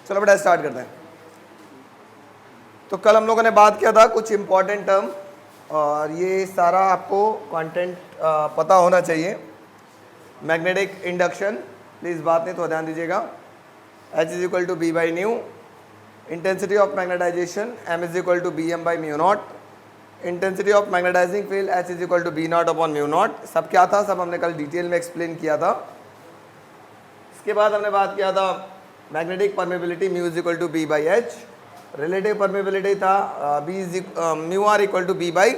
चलो बेटा स्टार्ट करते हैं। तो कल हम लोगों ने बात किया था कुछ इंपॉर्टेंट टर्म, और ये सारा आपको कंटेंट पता होना चाहिए। मैग्नेटिक इंडक्शन, प्लीज़ बात नहीं तो ध्यान दीजिएगा। H is equal to B by mu, intensity of magnetization M is equal to B M by mu naught, intensity of magnetizing field H is equal to B naught upon mu naught. सब क्या था, सब हमने कल detail में explain किया था। इसके बाद हमने बात किया था magnetic permeability mu is equal to B by H, relative permeability था mu R equal to B by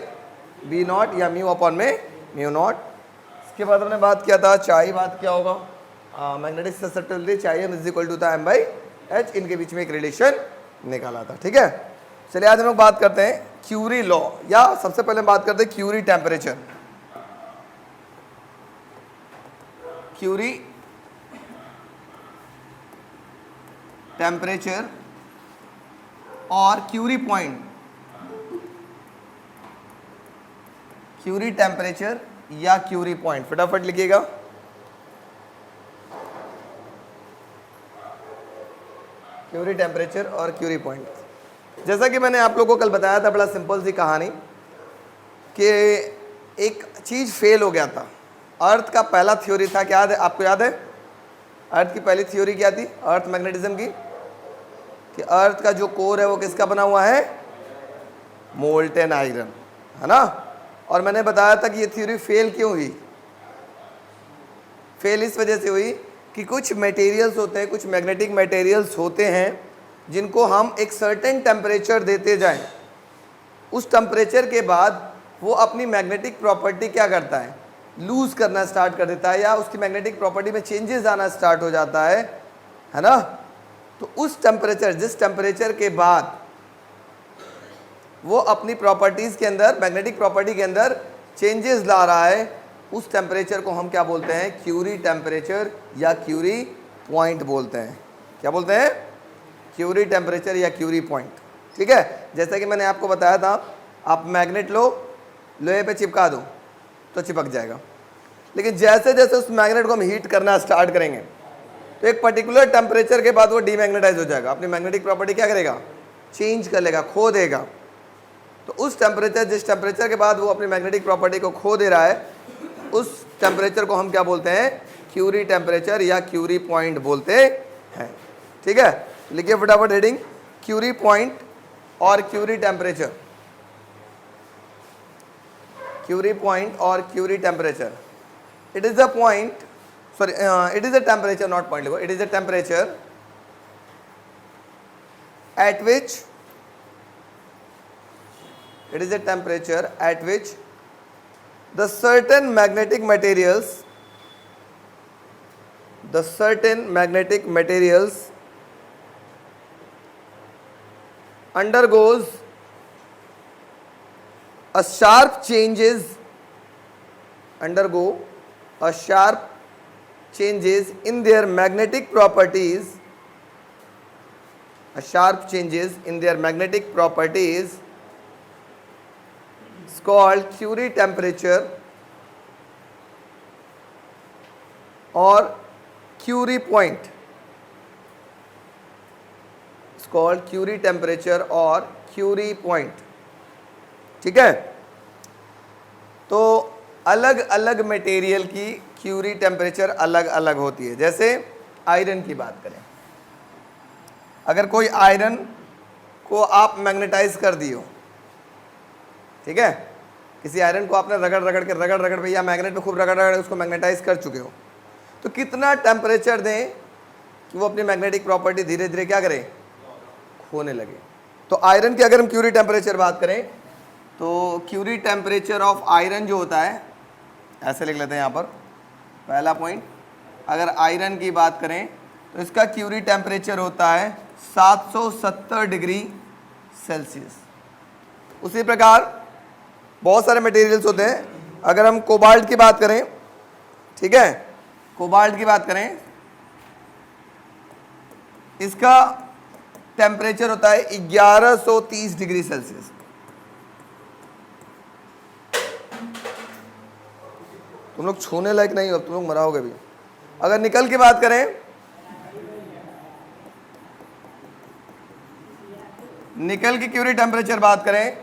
B not या म्यू अपॉन में म्यू नॉट। इसके बाद हमने बात किया था चाई, बात क्या होगा मैग्नेटिक ससेप्टिबिलिटी चाई एम इज इक्वल टू था एम बाई एच, इनके बीच में एक रिलेशन निकाला था। ठीक है, चलिए आज हम लोग बात करते हैं क्यूरी लॉ, या सबसे पहले बात करते हैं क्यूरी टेम्परेचर। क्यूरी टेम्परेचर और क्यूरी पॉइंट, क्यूरी टेम्परेचर या क्यूरी पॉइंट, फटाफट लिखिएगा। क्यूरी टेम्परेचर और क्यूरी पॉइंट। जैसा कि मैंने आप लोगों को कल बताया था, बड़ा सिंपल सी कहानी कि एक चीज फेल हो गया था। अर्थ का पहला थ्योरी था, क्या याद है आपको? याद है अर्थ की पहली थ्योरी क्या थी? अर्थ मैग्नेटिज्म की, कि अर्थ का जो कोर है वो किसका बना हुआ है? मोल्टेन आयरन, है ना। और मैंने बताया था कि ये थ्योरी फेल क्यों हुई? फेल इस वजह से हुई कि कुछ मटेरियल्स होते हैं, कुछ मैग्नेटिक मटेरियल्स होते हैं जिनको हम एक सर्टेन टेम्परेचर देते जाएं, उस टेम्परेचर के बाद वो अपनी मैग्नेटिक प्रॉपर्टी क्या करता है? लूज करना स्टार्ट कर देता है, या उसकी मैग्नेटिक प्रॉपर्टी में चेंजेस आना स्टार्ट हो जाता है ना। तो उस टेम्परेचर, जिस टेम्परेचर के बाद वो अपनी प्रॉपर्टीज के अंदर, मैग्नेटिक प्रॉपर्टी के अंदर चेंजेस ला रहा है, उस टेम्परेचर को हम क्या बोलते हैं? क्यूरी टेम्परेचर या क्यूरी पॉइंट बोलते हैं। क्या बोलते हैं? क्यूरी टेम्परेचर या क्यूरी पॉइंट। ठीक है, जैसा कि मैंने आपको बताया था, आप मैग्नेट लो, लोहे पे चिपका दो तो चिपक जाएगा, लेकिन जैसे जैसे उस मैग्नेट को हम हीट करना स्टार्ट करेंगे तो एक पर्टिकुलर टेम्परेचर के बाद वो डीमैग्नेटाइज हो जाएगा, अपनी मैग्नेटिक प्रॉपर्टी क्या करेगा? चेंज कर लेगा, खो देगा। तो उस टेम्परेचर, जिस टेम्परेचर के बाद वो अपनी मैग्नेटिक प्रॉपर्टी को खो दे रहा है, उस टेम्परेचर को हम क्या बोलते हैं? क्यूरी टेम्परेचर या क्यूरी पॉइंट बोलते हैं। ठीक है, लिखिए फटाफट हेडिंग, क्यूरी पॉइंट और क्यूरी टेम्परेचर। क्यूरी पॉइंट और Curie temperature, it is a point, sorry, it is a temperature, not point, it is a temperature at which, it is a temperature at which the certain magnetic materials, the certain magnetic materials undergoes a sharp changes, undergo a sharp changes in their magnetic properties, a sharp changes in their magnetic properties is called Curie temperature or Curie point. It's called Curie temperature or Curie point. ठीक है, तो अलग अलग material की Curie temperature अलग अलग होती है। जैसे आयरन की बात करें, अगर कोई आयरन को आप मैग्नेटाइज कर दियो, ठीक है, किसी आयरन को आपने रगड़ रगड़ या मैग्नेट में खूब रगड़ उसको मैग्नेटाइज कर चुके हो, तो कितना टेम्परेचर दें कि वो अपनी मैग्नेटिक प्रॉपर्टी धीरे धीरे क्या करे? खोने लगे। तो आयरन की अगर हम क्यूरी टेम्परेचर बात करें, तो क्यूरी टेम्परेचर ऑफ आयरन जो होता है, ऐसे लिख लेते हैं यहाँ पर पहला पॉइंट। अगर आयरन की बात करें तो इसका क्यूरी टेम्परेचर होता है 770 डिग्री सेल्सियस। उसी प्रकार बहुत सारे मटेरियल्स होते हैं। अगर हम कोबाल्ट की बात करें, ठीक है, कोबाल्ट की बात करें, इसका टेम्परेचर होता है 1130 डिग्री सेल्सियस। तुम लोग छूने लायक नहीं हो, तुम लोग मराओगे भी। अगर निकल की बात करें निकल की क्यूरी टेम्परेचर बात करें,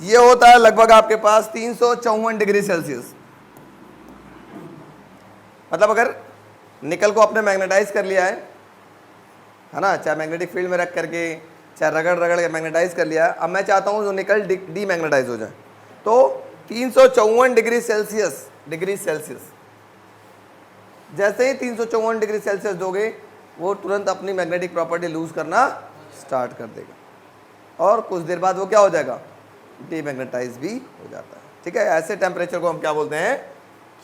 ये होता है लगभग आपके पास 354 डिग्री सेल्सियस। मतलब अगर निकल को आपने मैग्नेटाइज कर लिया है ना, चाहे मैग्नेटिक फील्ड में रख करके, चाहे रगड़ रगड़ के मैग्नेटाइज कर लिया है, अब मैं चाहता हूं जो निकल डी मैग्नेटाइज हो जाए, तो 354 डिग्री सेल्सियस जैसे ही 354 डिग्री सेल्सियस दोगे, वो तुरंत अपनी मैग्नेटिक प्रॉपर्टी लूज करना स्टार्ट कर देगा और कुछ देर बाद वो क्या हो जाएगा, डीमैग्नेटाइज भी हो जाता है। ठीक है, ऐसे टेम्परेचर को हम क्या बोलते हैं,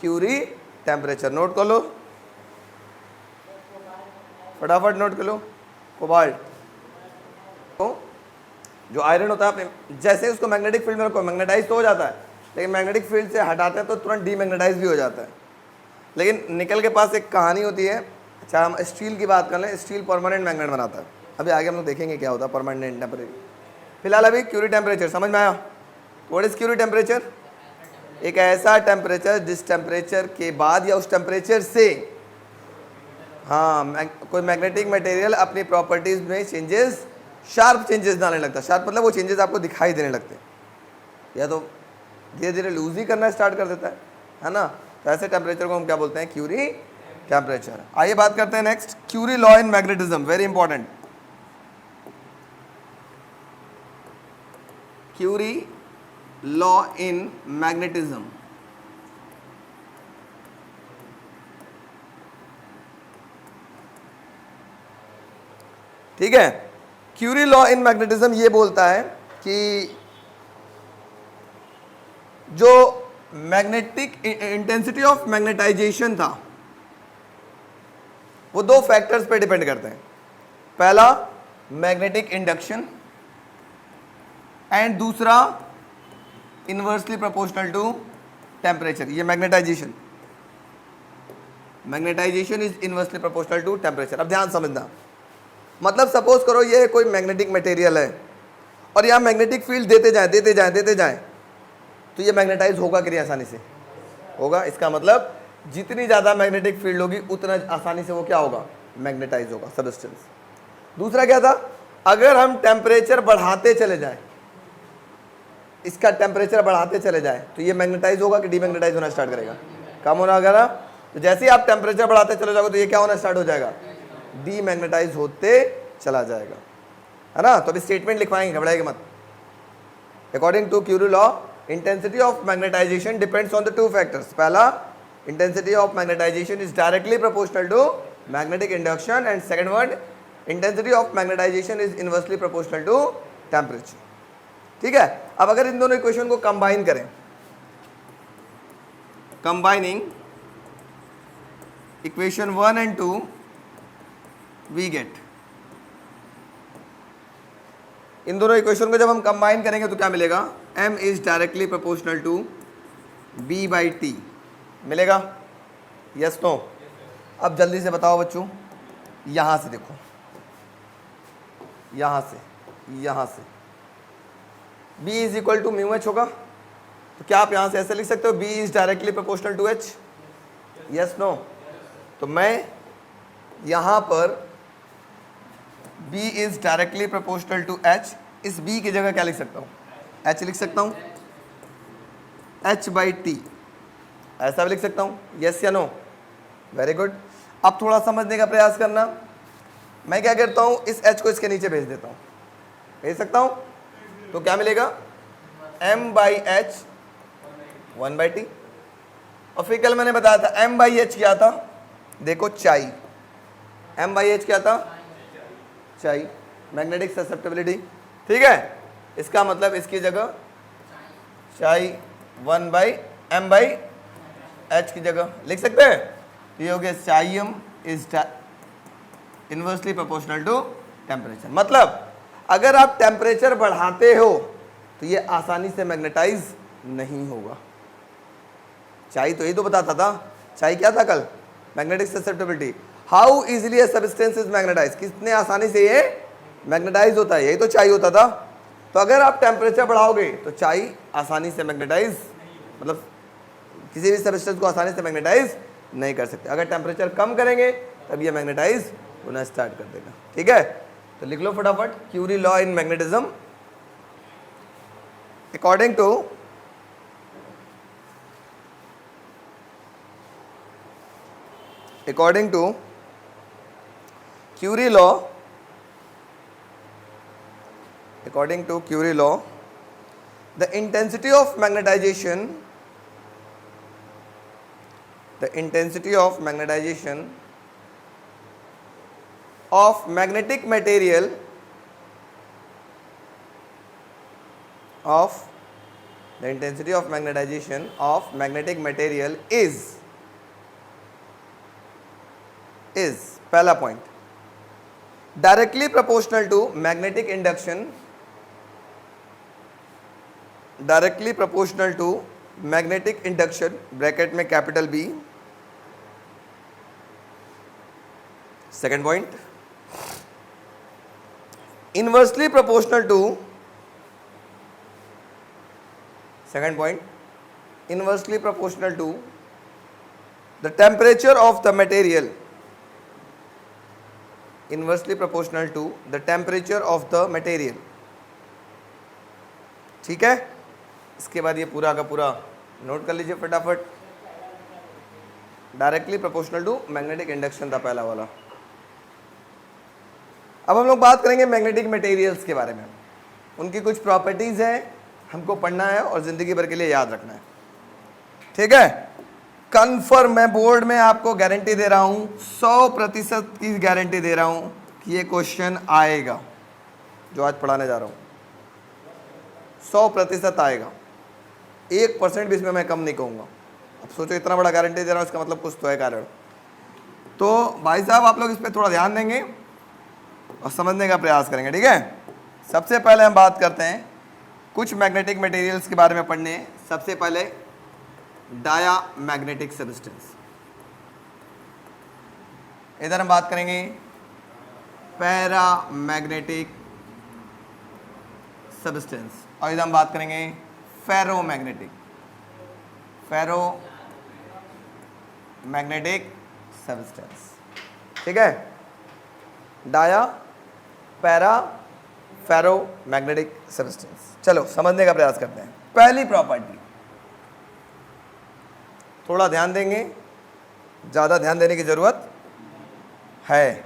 क्यूरी टेम्परेचर। नोट कर लो, फटाफट नोट कर लो। कोबाल्ट, तो जो आयरन होता है, अपने जैसे ही उसको मैग्नेटिक फील्ड में रखो, मैग्नेटाइज तो हो जाता है, लेकिन मैग्नेटिक फील्ड से हटाते हैं तो तुरंत डीमैग्नेटाइज भी हो जाता है। लेकिन निकल के पास एक कहानी होती है, चाहे हम स्टील की बात कर लें, स्टील परमानेंट मैग्नेट बनाता है। अभी आगे हम लोग देखेंगे क्या होता है परमानेंट टेम्परेचर। फिलहाल अभी क्यूरी टेम्परेचर समझ में आया। What is Curie temperature? एक ऐसा टेम्परेचर जिस टेम्परेचर के बाद या उस टेम्परेचर से कोई मैग्नेटिक मटेरियल अपनी प्रॉपर्टीज में चेंजेस, शार्प चेंजेस डालने लगता है। शार्प मतलब वो चेंजेस आपको दिखाई देने लगते हैं, या तो धीरे धीरे लूज ही करना स्टार्ट कर देता है ना। तो ऐसे टेम्परेचर को हम क्या बोलते हैं, क्यूरी टेम्परेचर। आइए बात करते हैं next, Curie law in magnetism, very important. Curie law in magnetism. ठीक है, क्यूरी लॉ इन मैग्नेटिज्म ये बोलता है कि जो मैग्नेटिक इंटेंसिटी ऑफ मैग्नेटाइजेशन था, वो दो फैक्टर्स पे डिपेंड करते हैं। पहला मैग्नेटिक इंडक्शन एंड दूसरा इनवर्सली प्रोपोर्शनल टू टेम्परेचर। ये magnetization is inversely proportional to temperature. अब ध्यान समझना, मतलब सपोज करो ये कोई मैग्नेटिक मटेरियल है और यहाँ मैग्नेटिक फील्ड देते जाएं, तो ये मैग्नेटाइज होगा कि नहीं? आसानी से होगा। इसका मतलब जितनी ज़्यादा मैग्नेटिक फील्ड होगी उतना आसानी से वो क्या होगा, मैग्नेटाइज होगा सब्सटेंस। दूसरा क्या था, अगर हम टेम्परेचर बढ़ाते चले जाएं, इसका टेम्परेचर बढ़ाते चले जाएं, तो ये मैग्नेटाइज होगा कि डीमैग्नेटाइज होना स्टार्ट करेगा, कम होना वगैरह। तो जैसे ही आप टेम्परेचर बढ़ाते चले जाओगे तो ये क्या होना स्टार्ट हो जाएगा, डीमैग्नेटाइज होते चला जाएगा, है ना। तो अभी स्टेटमेंट लिखवाएंगे, घबराएंगे मत। According to Curie law, intensity of magnetization depends on the two factors. पहला, intensity of magnetization is directly proportional to magnetic induction, and second word, intensity of magnetization is inversely proportional to temperature. ठीक है, अब अगर इन दोनों equation को combine करें, combining equation 1 and 2, we get, इन दोनों इक्वेशन को जब हम कंबाइन करेंगे तो क्या मिलेगा, m is directly proportional to b/t मिलेगा। Yes no? अब जल्दी से बताओ बच्चों, यहां से देखो, यहां से b is equal to mu H होगा, तो क्या आप यहां से ऐसे लिख सकते हो, b is directly proportional to h? Yes no? तो मैं यहां पर b is directly proportional to h, इस b की जगह क्या लिख सकता हूं, h लिख सकता हूं, h/t ऐसा भी लिख सकता हूं। यस या नो? Very good. अब थोड़ा समझने का प्रयास करना, मैं क्या करता हूं, इस h को इसके नीचे भेज देता हूं, भेज सकता हूं, तो क्या मिलेगा, m/h 1/t। और फिर कल मैंने बताया था m/h क्या था, देखो चाई, m/h क्या था, चाई, मैग्नेटिक ससेप्टिबिलिटी। ठीक है, इसका मतलब इसकी जगह चाई 1/m/h की जगह लिख सकते हैं। ये हो गया चाई m is inversely proportional to temperature. मतलब अगर आप टेम्परेचर बढ़ाते हो तो ये आसानी से मैग्नेटाइज नहीं होगा। चाई तो यही तो बताता था, चाई क्या था कल, magnetic susceptibility, how easily a substance is magnetize, कितने आसानी से ये मैग्नेटाइज होता है, यही तो चाई होता था। तो अगर आप टेम्परेचर बढ़ाओगे तो चाई आसानी से मैग्नेटाइज, मतलब किसी भी सब्सटेंस को आसानी से मैग्नेटाइज नहीं कर सकते। अगर टेम्परेचर कम करेंगे तब ये मैग्नेटाइज होना स्टार्ट कर देगा। ठीक है, तो लिख लो फटाफट, Curie law in magnetism according to Curie law, according to Curie law, the intensity of magnetization of magnetic material is पहला point directly proportional to magnetic induction bracket में capital B. Second point, inversely proportional to the temperature of the material, ठीक है. इसके बाद ये पूरा का पूरा नोट कर लीजिए फटाफट. Directly proportional to magnetic induction था पहला वाला. अब हम लोग बात करेंगे मैग्नेटिक मटेरियल्स के बारे में. उनकी कुछ प्रॉपर्टीज हैं, हमको पढ़ना है और जिंदगी भर के लिए याद रखना है. ठीक है. कन्फर्म, मैं बोर्ड में आपको गारंटी दे रहा हूं, 100% की गारंटी दे रहा हूं कि ये क्वेश्चन आएगा जो आज पढ़ाने जा रहा हूं. 100% आएगा. 1% भी इसमें मैं कम नहीं कहूंगा. अब सोचो, इतना बड़ा गारंटी दे रहा हूं, इसका मतलब कुछ तो है कारण. तो भाई साहब, आप लोग इस पर थोड़ा ध्यान देंगे और समझने का प्रयास करेंगे. ठीक है. सबसे पहले हम बात करते हैं कुछ मैग्नेटिक मटेरियल्स के बारे में पढ़ने. सबसे पहले डायामैग्नेटिक सब्सटेंस. इधर हम बात करेंगे पैरामैग्नेटिक सब्सटेंस और इधर हम बात करेंगे फेरोमैग्नेटिक सब्सटेंस. ठीक है. डाया, पैरा, फेरो, मैग्नेटिक सब्सटेंस. चलो समझने का प्रयास करते हैं. पहली प्रॉपर्टी, थोड़ा ध्यान देंगे, ज़्यादा ध्यान देने की ज़रूरत है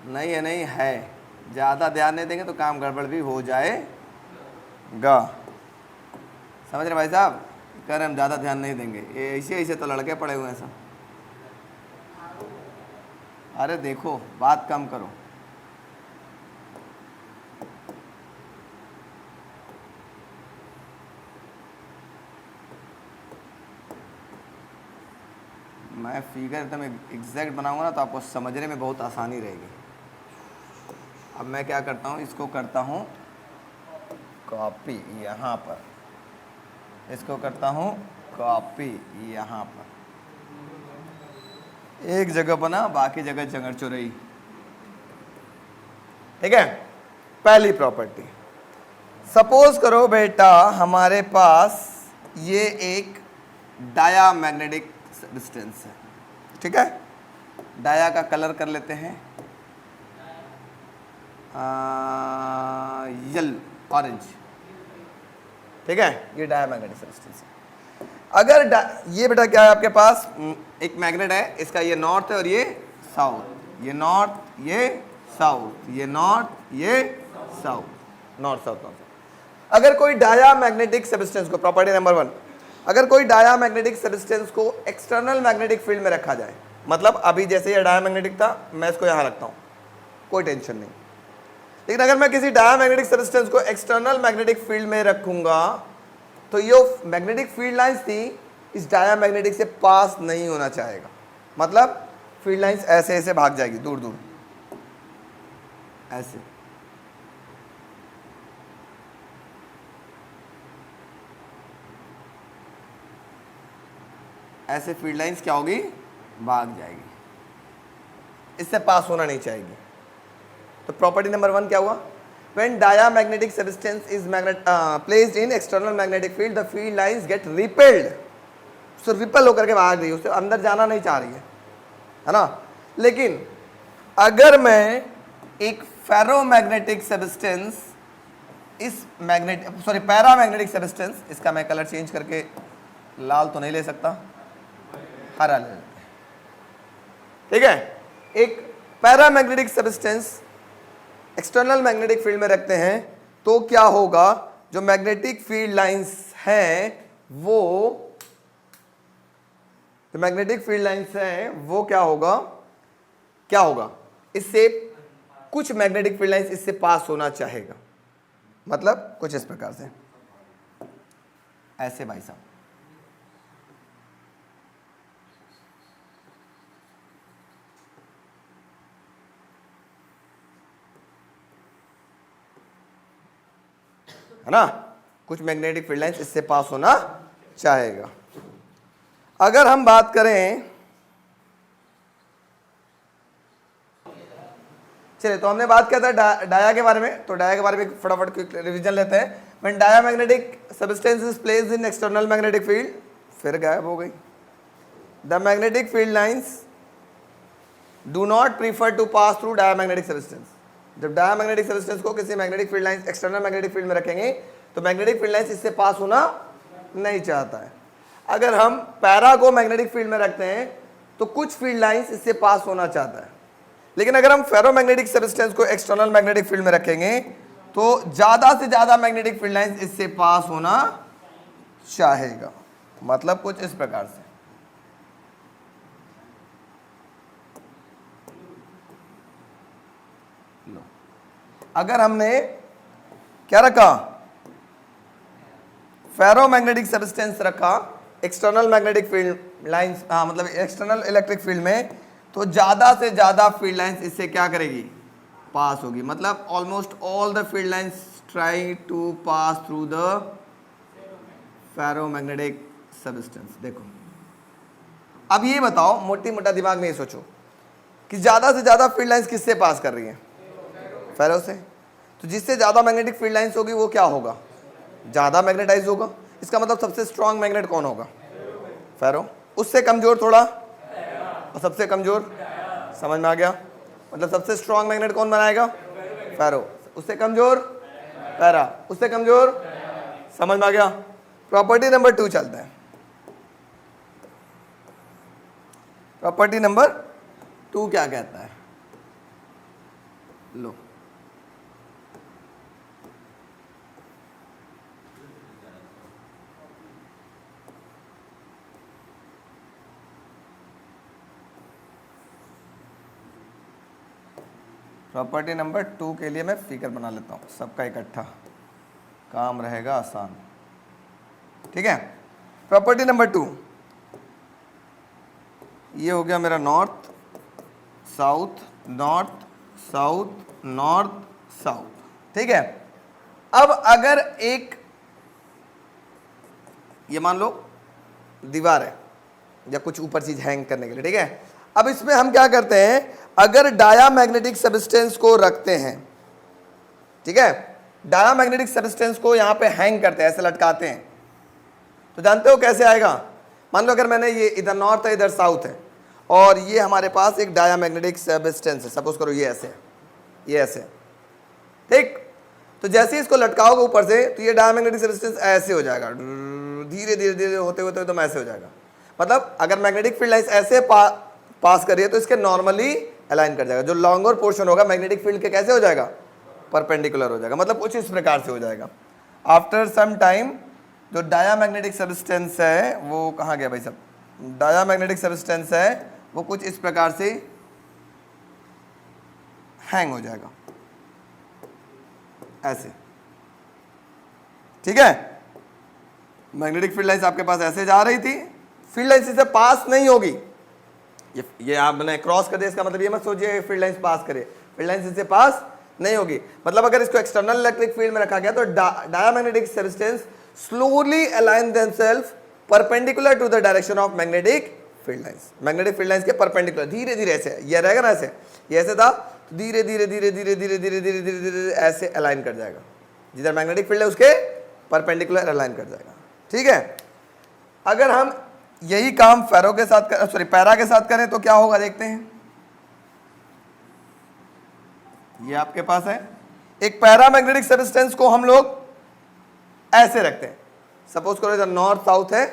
नहीं है. ज़्यादा ध्यान नहीं देंगे तो काम गड़बड़ भी हो जाएगा. समझ रहे भाई साहब? कह रहे हम ज़्यादा ध्यान नहीं देंगे. ये ऐसे तो लड़के पड़े हुए हैं सब. अरे देखो, बात कम करो. मैं फिगर एकदम एग्जैक्ट बनाऊंगा ना तो आपको समझने में बहुत आसानी रहेगी. अब मैं क्या करता हूँ, इसको करता हूँ कॉपी यहाँ पर, इसको करता हूँ कॉपी यहाँ पर. एक जगह बना, बाकी जगह जंगड़ चुरई. ठीक है. पहली प्रॉपर्टी, सपोज करो बेटा हमारे पास ये एक डायामैग्नेटिक सब्सटेंस है. ठीक है. डाया का कलर कर लेते हैं येलो, ऑरेंज. ठीक है. ये डायामैग्नेटिक सब्सटेंस है. अगर ये बेटा क्या है, आपके पास एक मैग्नेट है, इसका ये नॉर्थ है और ये साउथ. ये नॉर्थ, ये साउथ, ये नॉर्थ, ये साउथ, नॉर्थ साउथ नॉर्थ. अगर कोई डायामैग्नेटिक सब्सटेंस को, प्रॉपर्टी नंबर 1, अगर कोई डायामैग्नेटिक सब्सटेंस को एक्सटर्नल मैग्नेटिक फील्ड में रखा जाए, मतलब अभी जैसे ये डायामैग्नेटिक था, मैं इसको यहाँ रखता हूँ, कोई टेंशन नहीं. लेकिन अगर मैं किसी डायामैग्नेटिक सब्सटेंस को एक्सटर्नल मैग्नेटिक फील्ड में रखूंगा तो ये मैग्नेटिक फील्ड लाइंस थी, इस डायामैग्नेटिक से पास नहीं होना चाहेगा. मतलब फील्ड लाइंस ऐसे ऐसे भाग जाएगी दूर दूर, ऐसे. ऐसे फील्ड लाइंस क्या होगी, भाग जाएगी, इससे पास होना नहीं चाहिए. तो प्रॉपर्टी नंबर 1 क्या हुआ, when diamagnetic substance is placed in external magnetic field, the field lines get repelled. so repel होकर के भाग रही है, उससे अंदर जाना नहीं चाह रही है ना. लेकिन अगर मैं एक फेरोमैग्नेटिक सब्सटेंस इस पैरा मैग्नेटिक सब्सटेंस, इसका मैं कलर चेंज करके लाल तो नहीं ले सकता, हरा ले लेते हैं, ठीक है। एक para magnetic substance external magnetic field में रखते हैं तो क्या होगा, जो मैग्नेटिक फील्ड लाइंस हैं वो, जो मैग्नेटिक फील्ड लाइंस हैं वो क्या होगा, इससे कुछ मैग्नेटिक फील्ड लाइंस इससे पास होना चाहेगा, मतलब कुछ इस प्रकार से, ऐसे भाई साहब, है ना, कुछ मैग्नेटिक फील्ड लाइंस इससे पास होना चाहेगा। अगर हम बात करें, चलिए तो हमने बात किया था डाया के बारे में, तो डाया के बारे में फटाफट क्विक रिवीजन लेते हैं। When diamagnetic substance is placed in external magnetic field, फिर गायब हो गई, the magnetic field lines do not prefer to pass through diamagnetic substance. जब डाया मैग्नेटिक सब्सटेंस को किसी magnetic field lines external magnetic field में रखेंगे तो मैग्नेटिक फील्ड लाइंस इससे पास होना नहीं चाहता है। अगर हम पैरा को मैग्नेटिक फील्ड में रखते हैं तो कुछ फील्ड लाइंस इससे पास होना चाहता है, लेकिन अगर हम फेरोमैग्नेटिक सब्सटेंस को एक्सटर्नल मैग्नेटिक फील्ड में रखेंगे तो ज्यादा से ज्यादा मैग्नेटिक फील्ड लाइंस इससे पास होना चाहेगा, मतलब कुछ इस प्रकार से। लो, अगर हमने क्या रखा, फेरोमैग्नेटिक सब्सटेंस रखा एक्सटर्नल मैग्नेटिक फील्ड लाइंस, मतलब एक्सटर्नल इलेक्ट्रिक फील्ड में, तो ज्यादा से ज्यादा फील्ड लाइंस इससे क्या करेगी, पास होगी, मतलब almost all the field lines try to pass through the ferromagnetic substance. देखो अब ये बताओ, मोटी मोटा दिमाग में ये सोचो कि ज्यादा से ज्यादा फील्ड लाइंस किससे पास कर रही है, फेरो से, तो जिससे ज्यादा मैग्नेटिक फील्ड लाइंस होगी वो क्या होगा, ज्यादा मैग्नेटाइज होगा। इसका मतलब सबसे स्ट्रॉन्ग मैग्नेट कौन होगा, फेरो, उससे कमजोर थोड़ा, और सबसे कमजोर, समझ में आ गया, मतलब सबसे स्ट्रॉन्ग मैग्नेट कौन बनाएगा, फेरो, उससे कमजोर पैरा, उससे कमजोर, समझ में आ गया। प्रॉपर्टी नंबर 2 चलता है। प्रॉपर्टी नंबर 2 क्या कहता है, लो प्रॉपर्टी नंबर 2 के लिए मैं फिगर बना लेता हूँ, सबका इकट्ठा, काम रहेगा आसान, ठीक है। प्रॉपर्टी नंबर 2, ये हो गया मेरा north south north south north south, ठीक है। अब अगर एक, ये मान लो दीवार है या कुछ ऊपर चीज हैंग करने के लिए, ठीक है। अब इसमें हम क्या करते हैं, अगर डाया मैग्नेटिक सब्सटेंस को रखते हैं, ठीक है, डाया मैग्नेटिक सब्सटेंस को यहां पे हैंग करते हैं, ऐसे लटकाते हैं, तो जानते हो कैसे आएगा। मान लो अगर मैंने ये इधर नॉर्थ है इधर साउथ है और ये हमारे पास एक डाया मैग्नेटिक सब्सटेंस है, सपोज करो ये ऐसे, ये ऐसे, ठीक। तो जैसे ही इसको लटकाओगे ऊपर से तो ये डाया मैग्नेटिक सब्सटेंस ऐसे हो जाएगा, धीरे धीरे धीरे होते होते एकदम ऐसे हो जाएगा। मतलब अगर मैग्नेटिक फील्ड लाइंस ऐसे पास करिए तो इसके नॉर्मली अलाइन कर जाएगा, जो लॉन्गर पोर्शन होगा मैग्नेटिक फील्ड के कैसे हो जाएगा, परपेंडिकुलर हो जाएगा, मतलब कुछ इस प्रकार से हो जाएगा। आफ्टर सम टाइम जो डाया मैग्नेटिक सब्सटेंस है वो कहाँ गया भाई साहब, डाया मैग्नेटिक सब्सटेंस है वो कुछ इस प्रकार से हैंग हो जाएगा, ऐसे, ठीक है। मैग्नेटिक फील्ड लाइंस आपके पास ऐसे जा रही थी, फील्ड लाइंस इससे पास नहीं होगी, ये आपने क्रॉस कर दिया, इसका मतलब ये मत सोचिए फील्ड लाइंस पास करे, फील्ड लाइंस इससे पास नहीं होगी। मतलब अगर इसको एक्सटर्नल इलेक्ट्रिक फील्ड में रखा गया तो diamagnetic substance slowly align themselves perpendicular to the direction of magnetic field lines. Magnetic field lines के परपेंडिकुलर, धीरे धीरे ऐसे, ये रहेगा ना ऐसे, ये ऐसे था, धीरे धीरे धीरे धीरे धीरे धीरे धीरे धीरे धीरे ऐसे अलाइन कर जाएगा, जिधर मैग्नेटिक फील्ड है उसके परपेंडिकुलर अलाइन कर जाएगा, ठीक है। अगर हम यही काम फेरो के साथ पैरा के साथ करें तो क्या होगा देखते हैं। ये आपके पास है एक पैरामैग्नेटिक सब्सटेंस को हम लोग ऐसे रखते हैं, सपोज करो इधर नॉर्थ साउथ है,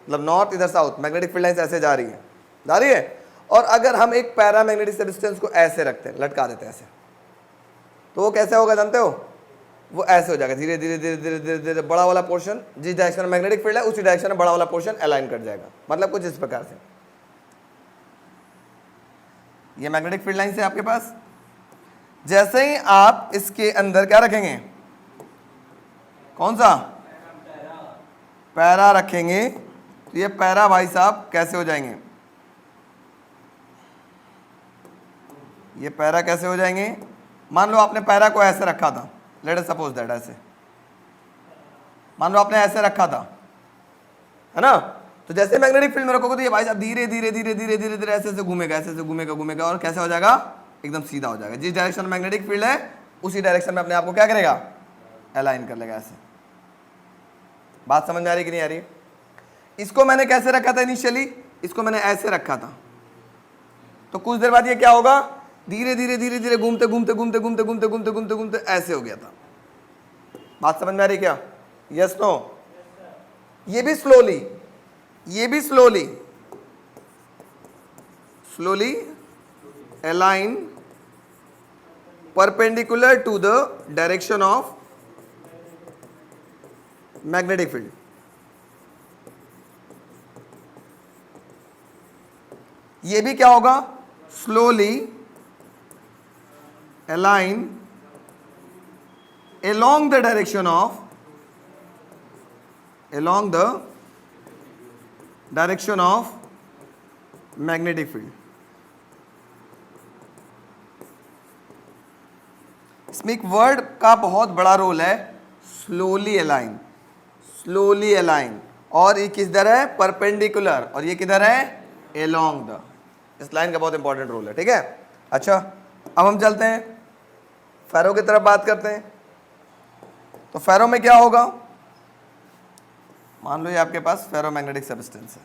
मतलब नॉर्थ इधर साउथ, मैग्नेटिक फील्ड लाइंस ऐसे जा रही है, और अगर हम एक पैरामैग्नेटिक सब्सटेंस को ऐसे रखते हैं, लटका देते हैं ऐसे, तो वो कैसे होगा जानते हो? वो ऐसे हो जाएगा, धीरे धीरे धीरे धीरे धीरे धीरे बड़ा वाला पोर्शन जिस डायरेक्शन में मैग्नेटिक फील्ड है उसी डायरेक्शन में बड़ा वाला पोर्शन अलाइन कर जाएगा। मतलब कुछ इस प्रकार से, ये मैग्नेटिक फील्ड लाइन है आपके पास। जैसे ही आप इसके अंदर क्या रखेंगे, कौन सा पैरा रखेंगे, तो ये पैरा भाई साहब कैसे हो जाएंगे, ये पैरा कैसे हो जाएंगे? मान लो आपने पैरा को ऐसे रखा था, लेट अस सपोज दैट, ऐसे मान लो आपने ऐसे रखा था, है ना, तो जैसे मैग्नेटिक फील्ड में रखोगे तो ये भाई साहब धीरे धीरे धीरे धीरे धीरे धीरे ऐसे ऐसे घूमेगा, ऐसे ऐसे घूमेगा घूमेगा, और कैसे हो जाएगा? एकदम सीधा हो जाएगा। जिस डायरेक्शन में मैग्नेटिक फील्ड है उसी डायरेक्शन में अपने आप को क्या करेगा? अलाइन कर लेगा ऐसे। बात समझ में आ रही कि नहीं आ रही? इसको मैंने कैसे रखा था इनिशियली, इसको मैंने ऐसे रखा था, तो कुछ देर बाद ये क्या होगा, धीरे धीरे धीरे धीरे घूमते घूमते घूमते घूमते घूमते घूमते घूमते घूमते ऐसे हो गया था। बात समझ में आ रही क्या? Yes no? ये भी स्लोली, ये भी slowly slowly align perpendicular to the direction of magnetic field. ये भी क्या होगा? Slowly align along the direction of magnetic field। इसमें एक वर्ड का बहुत बड़ा रोल है, स्लोली अलाइन, स्लोली अलाइन, और ये किधर है? परपेंडिकुलर, और ये किधर है? along the। इस लाइन का बहुत इंपॉर्टेंट रोल है, ठीक है। अच्छा, अब हम चलते हैं फेरो की तरफ, बात करते हैं। तो फेरो में क्या होगा? मान लो ये आपके पास फेरोमैग्नेटिक सब्सटेंस है,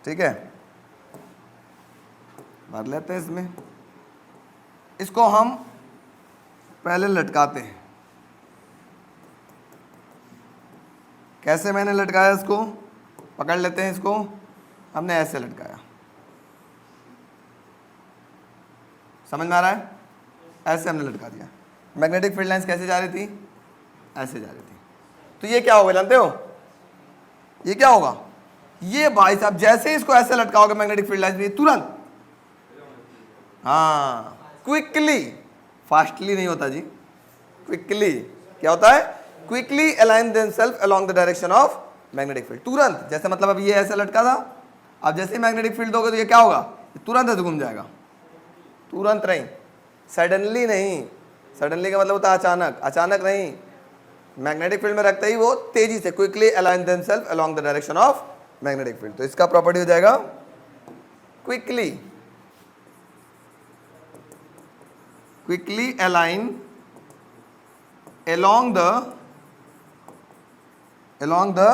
ठीक है, भर लेते हैं इसमें। इसको हम पहले लटकाते हैं। कैसे मैंने लटकाया इसको? पकड़ लेते हैं इसको, हमने ऐसे लटकाया, समझ में आ रहा है? ऐसे हमने लटका दिया। मैग्नेटिक फील्ड लाइंस कैसे जा रही थी? ऐसे जा रही थी। तो ये क्या होगा जानते हो? ये क्या होगा? ये भाई साहब जैसे ही इसको ऐसे लटकाओगे मैग्नेटिक फील्ड लाइंस में, तुरंत, हाँ, क्विकली, फास्टली नहीं होता जी, क्विकली क्या होता है? Quickly align themselves along the direction of magnetic field. तुरंत, जैसे मतलब अब ये ऐसे लटका था, अब जैसे ही मैग्नेटिक फील्ड दोगे तो ये क्या होगा? तुरंत ऐसे घूम जाएगा। तुरंत नहीं, सडनली नहीं, सडनली का मतलब होता है अचानक, अचानक नहीं, मैग्नेटिक फील्ड में रखते ही वो तेजी से quickly align themselves along the direction of magnetic field. तो इसका प्रॉपर्टी हो जाएगा quickly, quickly align along the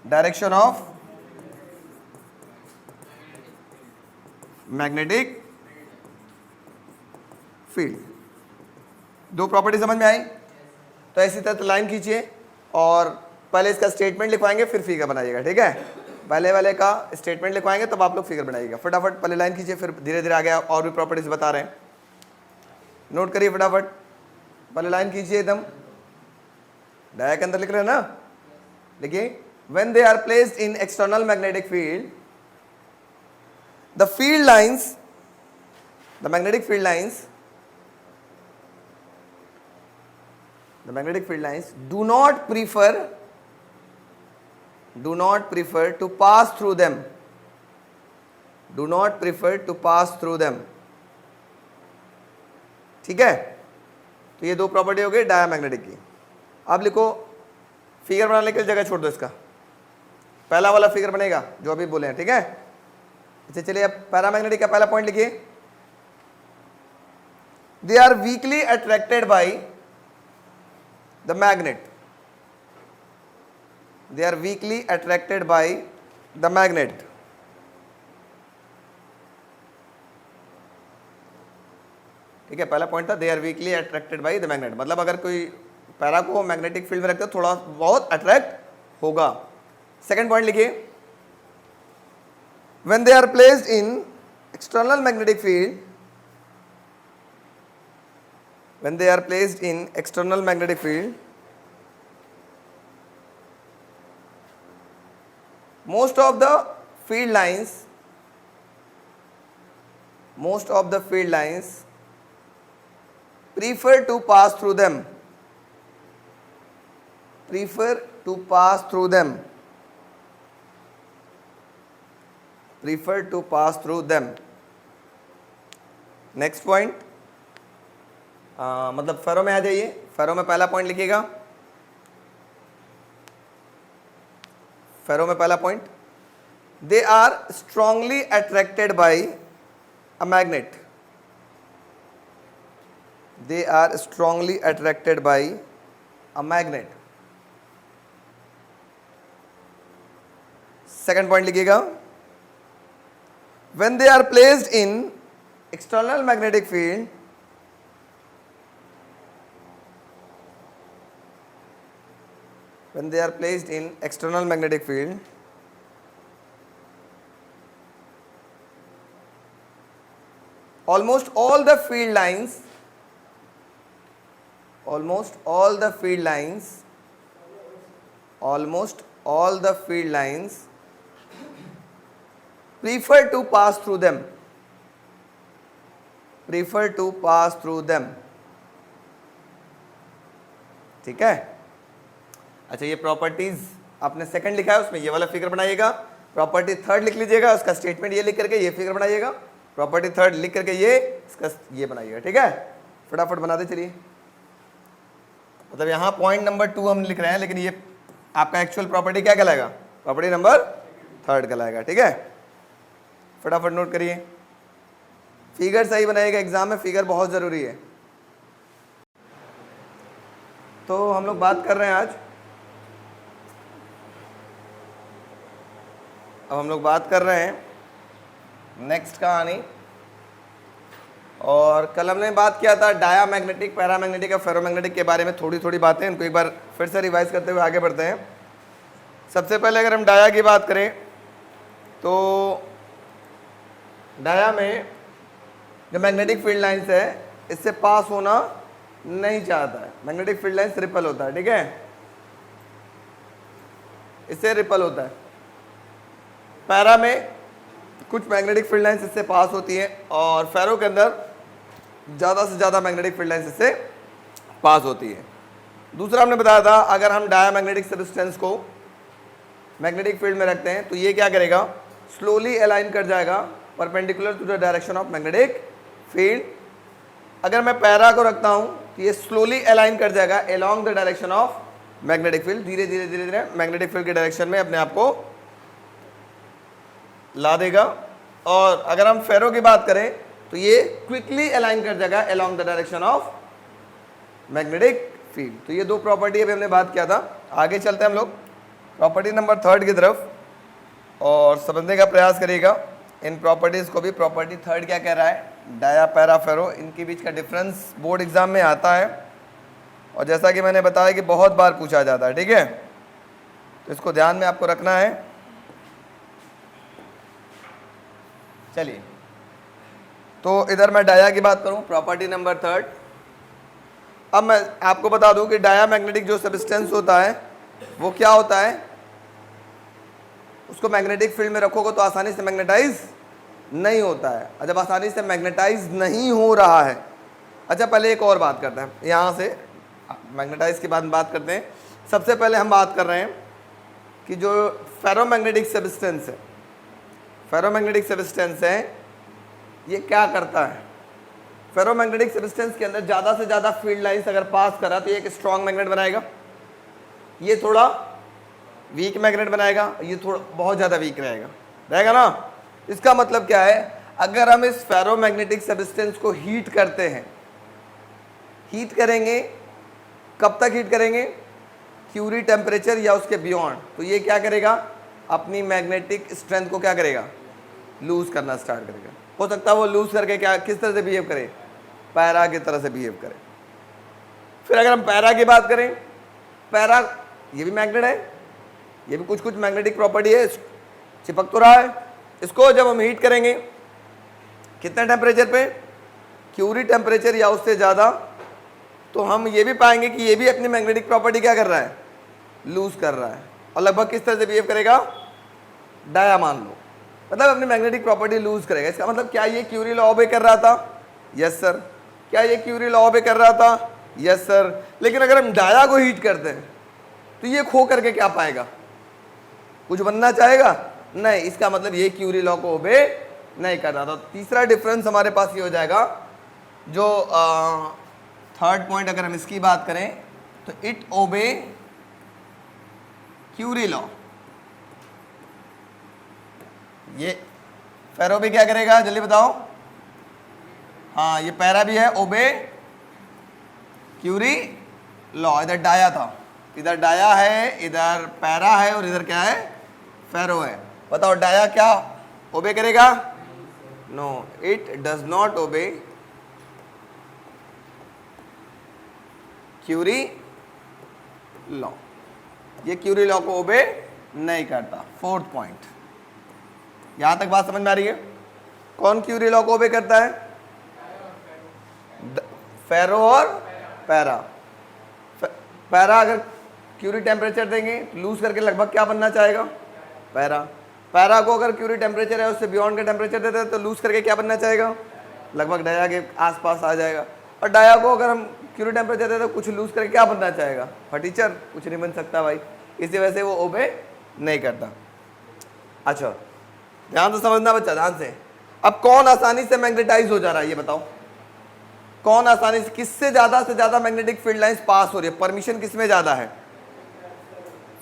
direction of magnetic field. दो प्रॉपर्टी समझ में आई? तो ऐसी तरह लाइन खींचिए और पहले इसका स्टेटमेंट लिखवाएंगे, फिर फिगर बनाइएगा, ठीक है। पहले वाले का स्टेटमेंट लिखवाएंगे तब आप लोग फिगर बनाइएगा। फटाफट पहले लाइन खींचिए, फिर धीरे धीरे आगे और भी प्रॉपर्टीज बता रहे हैं, नोट करिए फटाफट। पहले लाइन खींचिए, एकदम डाया के अंदर लिख रहे हैं ना, देखिए, when they are placed in external magnetic field, the field lines, the magnetic field lines do not prefer to pass through them, ठीक है। तो ये दो प्रॉपर्टी हो गई डायामैग्नेटिक की। अब लिखो, फिगर बनाने के लिए जगह छोड़ दो, इसका पहला वाला फिगर बनेगा जो अभी बोले हैं, ठीक है। अच्छा चलिए, अब पैरामैग्नेटिक का पहला पॉइंट लिखिए, they are weakly attracted by the magnet, they are weakly attracted by the magnet। ठीक है, पहला पॉइंट था they are weakly attracted by the magnet, मतलब अगर कोई पैरा को मैग्नेटिक फील्ड में रखते थोड़ा बहुत अट्रैक्ट होगा। सेकंड पॉइंट लिखिए, when they are placed in external magnetic field, when they are placed in external magnetic field, most of the field lines prefer to pass through them, next point, मतलब फेरो में आ जाइए, फेरो में पहला point लिखिएगा, ferro में पहला point, they are strongly attracted by a magnet, they are strongly attracted by a magnet. Second point लिखिएगा, when they are placed in external magnetic field, when they are placed in external magnetic field, almost all the field lines prefer to pass through them, ठीक है। अच्छा, ये properties आपने second लिखा है, उसमें ये वाला फिगर बनाइएगा, प्रॉपर्टी थर्ड लिख लीजिएगा, उसका स्टेटमेंट ये लिख करके ये फिगर बनाइएगा, प्रॉपर्टी थर्ड लिख करके ये इसका ये बनाइएगा, ठीक है। फटाफट बना दे चलिए, मतलब यहाँ पॉइंट नंबर 2 हम लिख रहे हैं, लेकिन ये आपका एक्चुअल प्रॉपर्टी क्या कहलाएगा, प्रॉपर्टी नंबर थर्ड कहलाएगा, ठीक है। फटाफट नोट करिए, फिगर सही बनाइएगा, एग्जाम में फिगर बहुत जरूरी है। तो हम लोग बात कर रहे हैं आज, अब हम लोग बात कर रहे हैं नेक्स्ट कहानी, और कल हमने बात किया था डायामैग्नेटिक, पैरामैग्नेटिक और फेरोमैग्नेटिक के बारे में थोड़ी थोड़ी बातें, इनको एक बार फिर से रिवाइज करते हुए आगे बढ़ते हैं। सबसे पहले अगर हम डाया की बात करें तो डाया में जो मैग्नेटिक फील्ड लाइंस है इससे पास होना नहीं चाहता है, मैग्नेटिक फील्ड लाइंस रिपल होता है, ठीक है, इससे रिपल होता है। पैरा में कुछ मैग्नेटिक फील्ड लाइंस इससे पास होती हैं और फेरो के अंदर ज़्यादा से ज़्यादा मैग्नेटिक फील्ड लाइंस इससे पास होती है। दूसरा हमने बताया था अगर हम डायामैग्नेटिक सब्सटेंस को मैग्नेटिक फील्ड में रखते हैं तो ये क्या करेगा, स्लोली अलाइन कर जाएगा perpendicular to the direction of magnetic field. अगर मैं पैरा को रखता हूँ तो ये स्लोली अलाइन कर जाएगा along the direction of magnetic field, धीरे धीरे धीरे धीरे मैग्नेटिक फील्ड के डायरेक्शन में अपने आप को ला देगा। और अगर हम फेरो की बात करें तो ये क्विकली अलाइन कर जाएगा along the direction of magnetic field. तो ये दो प्रॉपर्टी अभी हमने बात किया था। आगे चलते हैं हम लोग प्रॉपर्टी नंबर 3 की तरफ और समझने का प्रयास करिएगा इन प्रॉपर्टीज़ को भी। प्रॉपर्टी 3 क्या कह रहा है, डाया पैरा फेरो, इनके बीच का डिफरेंस बोर्ड एग्जाम में आता है और जैसा कि मैंने बताया कि बहुत बार पूछा जाता है, ठीक है, तो इसको ध्यान में आपको रखना है। चलिए, तो इधर मैं डाया की बात करूं, प्रॉपर्टी नंबर 3। अब मैं आपको बता दूं कि डाया मैग्नेटिक जो सब्सटेंस होता है वो क्या होता है, उसको मैग्नेटिक फील्ड में रखोगे तो आसानी से मैग्नेटाइज नहीं होता है। और जब आसानी से मैग्नेटाइज नहीं हो रहा है, अच्छा पहले एक और बात करते हैं, यहाँ से मैग्नेटाइज के बाद बात करते हैं। सबसे पहले हम बात कर रहे हैं कि जो फेरोमैग्नेटिक सब्सटेंस है, फेरोमैग्नेटिक सब्सटेंस है ये क्या करता है। फेरोमैग्नेटिक सब्सटेंस के अंदर ज़्यादा से ज़्यादा फील्ड लाइंस अगर पास करा तो ये एक स्ट्रॉन्ग मैग्नेट बनाएगा, ये थोड़ा वीक मैग्नेट बनाएगा, ये थोड़ा बहुत ज़्यादा वीक रहेगा ना। इसका मतलब क्या है, अगर हम इस फेरोमैग्नेटिक सब्सटेंस को हीट करते हैं, हीट करेंगे, कब तक हीट करेंगे, क्यूरी टेम्परेचर या उसके बियॉन्ड, तो ये क्या करेगा, अपनी मैग्नेटिक स्ट्रेंथ को क्या करेगा, लूज करना स्टार्ट करेगा। हो सकता है वो लूज करके क्या किस तरह से बिहेव करे, पैरा की तरह से बिहेव करे। फिर अगर हम पैरा की बात करें, पैरा ये भी मैग्नेट है, ये भी कुछ कुछ मैग्नेटिक प्रॉपर्टी है, चिपक तो रहा है। इसको जब हम हीट करेंगे कितने टेम्परेचर पे, क्यूरी टेम्परेचर या उससे ज़्यादा, तो हम ये भी पाएंगे कि ये भी अपनी मैग्नेटिक प्रॉपर्टी क्या कर रहा है, लूज कर रहा है। और लगभग किस तरह से बिहेव करेगा, डाया मान लो, मतलब अपनी मैग्नेटिक प्रॉपर्टी लूज करेगा। इसका मतलब क्या ये क्यूरी लॉ ऑबे कर रहा था, यस सर। क्या ये क्यूरी लॉ ऑबे कर रहा था, यस सर। लेकिन अगर हम डाया को हीट करते हैं तो ये खो करके क्या पाएगा, कुछ बनना चाहेगा, नहीं। इसका मतलब ये क्यूरी लॉ को ओबे नहीं कर रहा था। तीसरा डिफरेंस हमारे पास ये हो जाएगा, जो थर्ड पॉइंट अगर हम इसकी बात करें तो इट ओबे क्यूरी लॉ। ये फेरो भी क्या करेगा, जल्दी बताओ। हाँ, ये पैरा भी है, ओबे क्यूरी लॉ। इधर डाया था, इधर डाया है, इधर पैरा है, और इधर क्या है, फेरो है। बताओ डाया क्या ओबे करेगा, no, it does not obey Curie law. ये क्यूरी लॉ को ओबे नहीं करता। फोर्थ पॉइंट, यहां तक बात समझ में आ रही है। कौन क्यूरी लॉ को ओबे करता है, फेरो और पैरा। पैरा अगर क्यूरी टेम्परेचर देंगे लूज करके लगभग क्या बनना चाहेगा, पैरा। पैरा को अगर क्यूरी टेम्परेचर है उससे बियॉन्ड का टेम्परेचर देते हैं तो लूज करके क्या बनना चाहेगा, लगभग डाया के आसपास आ जाएगा। और डाया को अगर हम क्यूरी टेम्परेचर देते तो कुछ लूज करके क्या बनना चाहेगा, फटीचर, कुछ नहीं बन सकता भाई। इसी वजह से वो ओबे नहीं करता। अच्छा, ध्यान से समझना बच्चा, ध्यान से। अब कौन आसानी से मैग्नेटाइज हो जा रहा है, ये बताओ। कौन आसानी से, किससे ज्यादा से ज्यादा मैग्नेटिक फील्ड लाइंस पास हो रही है, परमिशन किसमें ज्यादा है,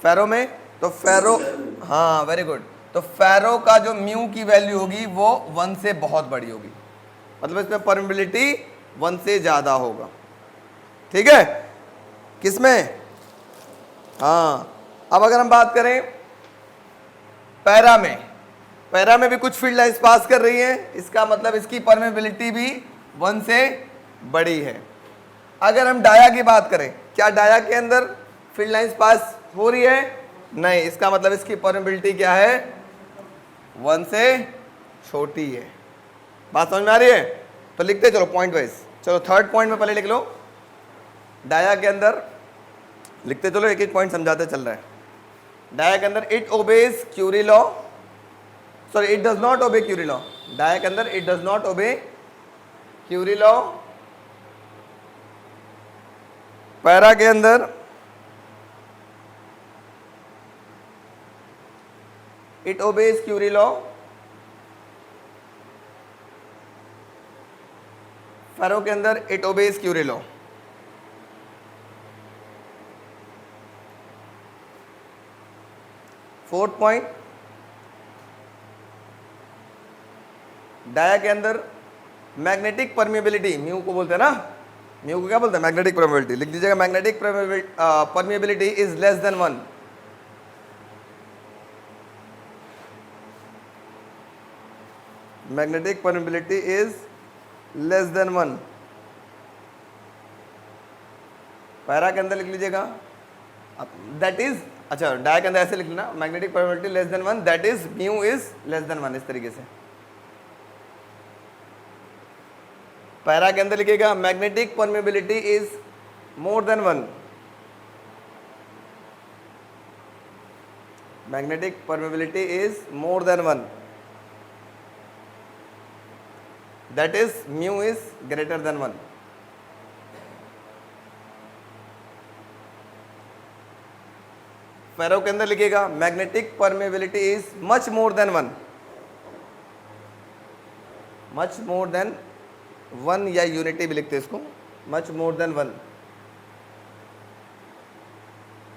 फेरो में। तो फेरो, हाँ वेरी गुड। तो फेरो का जो म्यू की वैल्यू होगी वो 1 से बहुत बड़ी होगी, मतलब इसमें परमिबिलिटी 1 से ज्यादा होगा, ठीक है। किसमें, हाँ। अब अगर हम बात करें पैरा में, पैरा में भी कुछ फील्ड लाइंस पास कर रही है, इसका मतलब इसकी परमिबिलिटी भी 1 से बड़ी है। अगर हम डाया की बात करें, क्या डाया के अंदर फील्ड लाइंस पास हो रही है, नहीं। इसका मतलब इसकी परमिबिलिटी क्या है, 1 से छोटी है। बात समझ में आ रही है। तो लिखते चलो पॉइंट वाइज। चलो थर्ड पॉइंट में पहले लिख लो, डाया के अंदर लिखते चलो, एक एक पॉइंट समझाते चल रहा है। डाया के अंदर it obeys Curie law, sorry it does not obey Curie law. Dia के अंदर it does not obey Curie law. Para के अंदर it obeys Curie law. Ferro के अंदर it obeys Curie law. Fourth point, dia के अंदर magnetic permeability, mu को बोलते हैं ना, म्यू को क्या बोलते हैं, मैग्नेटिक परमिएबिलिटी। लिख दीजिएगा, magnetic permeability is less than 1। Magnetic permeability is less than 1। Para के अंदर लिख लीजिएगा, दैट इज, अच्छा डाया के अंदर ऐसे लिख लेना, magnetic permeability less than 1, that is mu is less than 1, इस तरीके से। पैरा के अंदर लिखिएगा, magnetic permeability is more than 1। Magnetic permeability is more than 1, that is mu is greater than 1। फेरो के अंदर लिखिएगा, magnetic permeability is much more than 1, much more than 1, या यूनिटी भी लिखते हैं इसको, much more than 1,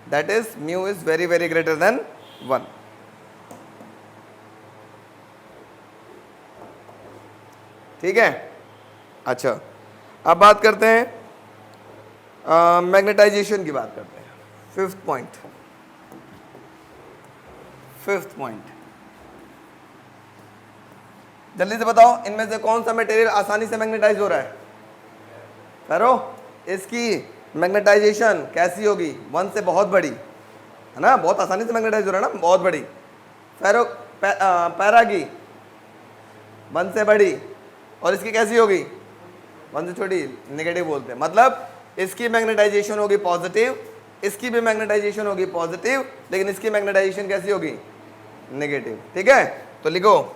that is mu is very very greater than 1। ठीक है। अच्छा, अब बात करते हैं मैग्नेटाइजेशन की बात करते हैं। फिफ्थ पॉइंट, फिफ्थ पॉइंट, जल्दी से बताओ, इनमें से कौन सा मटेरियल आसानी से मैग्नेटाइज हो रहा है, फेरो इसकी मैग्नेटाइजेशन कैसी होगी, 1 से बहुत बड़ी है ना, बहुत आसानी से मैग्नेटाइज हो रहा है ना, बहुत बड़ी। फेरो पैरा की 1 से बड़ी, और इसकी कैसी होगी, 1 से छोटी, नेगेटिव बोलते हैं। मतलब इसकी मैग्नेटाइजेशन होगी पॉजिटिव, इसकी भी मैग्नेटाइजेशन होगी पॉजिटिव, लेकिन इसकी मैग्नेटाइजेशन कैसी होगी, नेगेटिव। ठीक है, तो लिखो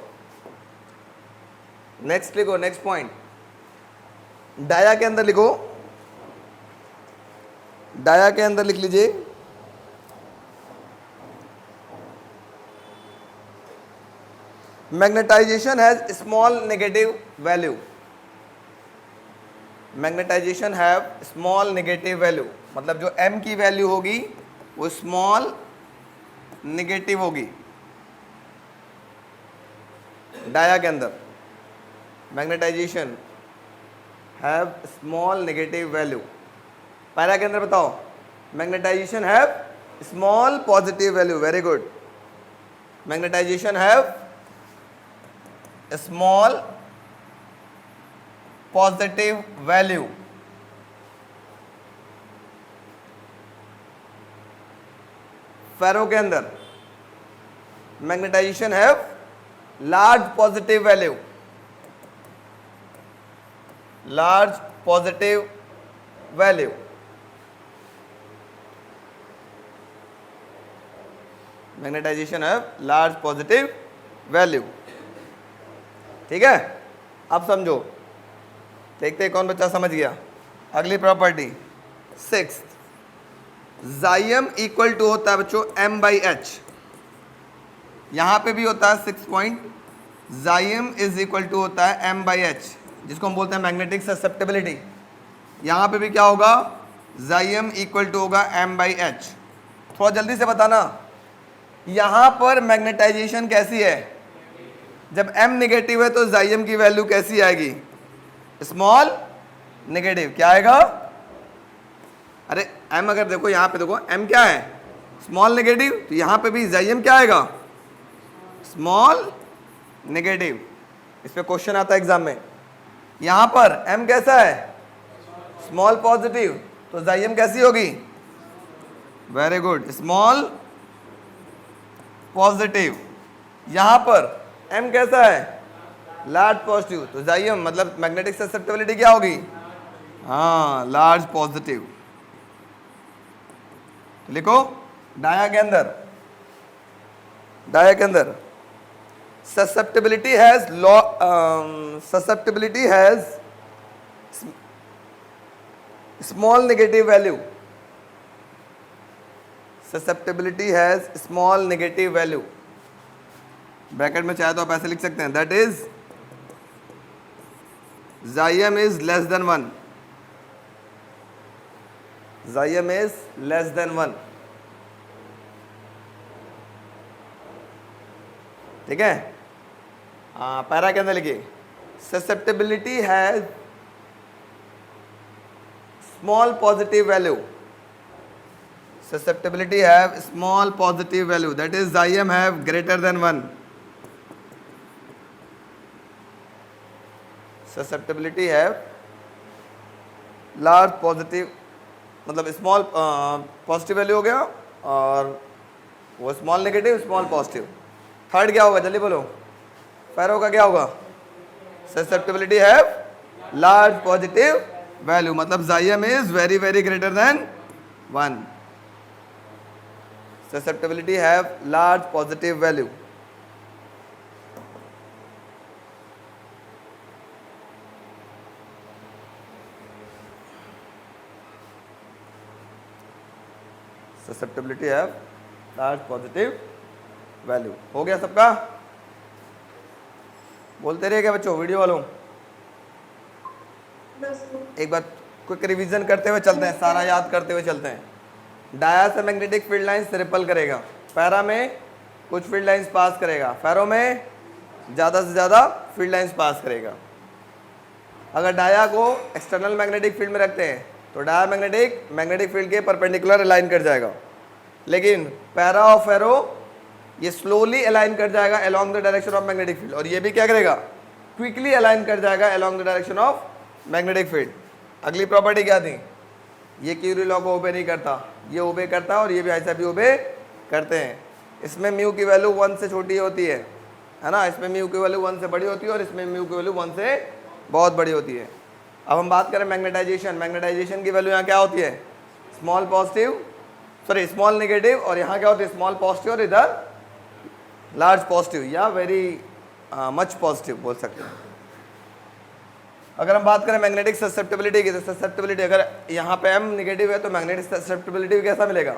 नेक्स्ट, लिखो नेक्स्ट पॉइंट, डाया के अंदर लिखो, डाया के अंदर लिख लीजिए magnetization has small negative value, magnetization have small negative value, मतलब जो m की वैल्यू होगी वो स्मॉल नेगेटिव होगी डाया के अंदर। Magnetization have small negative value. Para के अंदर बताओ, magnetization have small positive value. Very good. Magnetization have small positive value. Ferro के अंदर magnetization have large positive value, large positive value. Magnetization have large positive value. ठीक है, अब समझो, देखते हैं कौन बच्चा समझ गया। अगली प्रॉपर्टी 6, जाइम इक्वल टू होता है बच्चों m/h। यहां पे भी होता है 6 पॉइंट, जाइम इज इक्वल टू होता है m/h, जिसको हम बोलते हैं मैग्नेटिक ससेप्टेबिलिटी। यहां पे भी क्या होगा, जाइम इक्वल टू होगा m/h। थोड़ा जल्दी से बताना, यहां पर मैग्नेटाइजेशन कैसी है, जब m नेगेटिव है तो जाइम की वैल्यू कैसी आएगी, स्मॉल नेगेटिव। क्या आएगा, अरे m अगर देखो यहां पे देखो m क्या है, स्मॉल नेगेटिव, तो यहां पे भी जाइम क्या आएगा, स्मॉल नेगेटिव। इस पे क्वेश्चन आता है एग्जाम में। यहां पर m कैसा है, स्मॉल पॉजिटिव, तो जाइम कैसी होगी, वेरी गुड, स्मॉल पॉजिटिव। यहां पर m कैसा है, लार्ज पॉजिटिव, तो जाइम मतलब मैग्नेटिक ससेप्टेबिलिटी क्या होगी, हाँ लार्ज पॉजिटिव। लिखो डाया के अंदर, डाया के अंदर susceptibility has susceptibility has small negative value, susceptibility has small negative value। Bracket में चाहे तो आप ऐसे लिख सकते हैं, दैट इज जाइम इज लेस देन 1, जाइम इज लेस देन 1। ठीक है, पैरा के अंदर लिखिए, susceptibility has small positive value, susceptibility have small positive value, that is Im have greater than 1। susceptibility have large positive, मतलब स्मॉल पॉजिटिव वैल्यू हो गया, और वो small negative, small positive. Third क्या होगा, जल्दी बोलो, पैरो का क्या होगा, susceptibility have large positive value, मतलब Im is very very greater than 1। susceptibility have large positive value। susceptibility have large positive value। हो गया सबका, बोलते रहिएगा बच्चों वीडियो वालों। एक बार क्विक रिवीजन करते हुए चलते हैं, सारा याद करते हुए चलते हैं। डाया से मैग्नेटिक फील्ड लाइंस रिपल करेगा, पैरा में कुछ फील्ड लाइंस पास करेगा, फेरो में ज़्यादा से ज़्यादा फील्ड लाइंस पास करेगा। अगर डाया को एक्सटर्नल मैग्नेटिक फील्ड में रखते हैं तो डाया मैग्नेटिक फील्ड के परपेंडिकुलर अलाइन कर जाएगा, लेकिन पैरा और फेरो ये स्लोली अलाइन कर जाएगा along the direction of magnetic field, और ये भी क्या करेगा, क्विकली अलाइन कर जाएगा along the direction of magnetic field. अगली प्रॉपर्टी क्या थी, ये क्यूरी लॉ को ओबे नहीं करता, ये ओबे करता है और ये भी ऐसा भी ओबे करते हैं। इसमें म्यू की वैल्यू 1 से छोटी होती है ना, इसमें म्यू की वैल्यू 1 से बड़ी होती है और इसमें म्यू की वैल्यू 1 से बहुत बड़ी होती है। अब हम बात करें मैग्नेटाइजेशन, मैग्नेटाइजेशन की वैल्यू यहाँ क्या होती है, small positive, sorry small negative, और यहाँ क्या होती है स्मॉल पॉजिटिव और इधर लार्ज पॉजिटिव या वेरी मच पॉजिटिव बोल सकते हैं। अगर हम बात करें मैग्नेटिक ससेप्टिबिलिटी की, तो ससेप्टिबिलिटी अगर यहाँ पे m नेगेटिव है तो मैग्नेटिक ससेप्टिबिलिटी कैसा मिलेगा,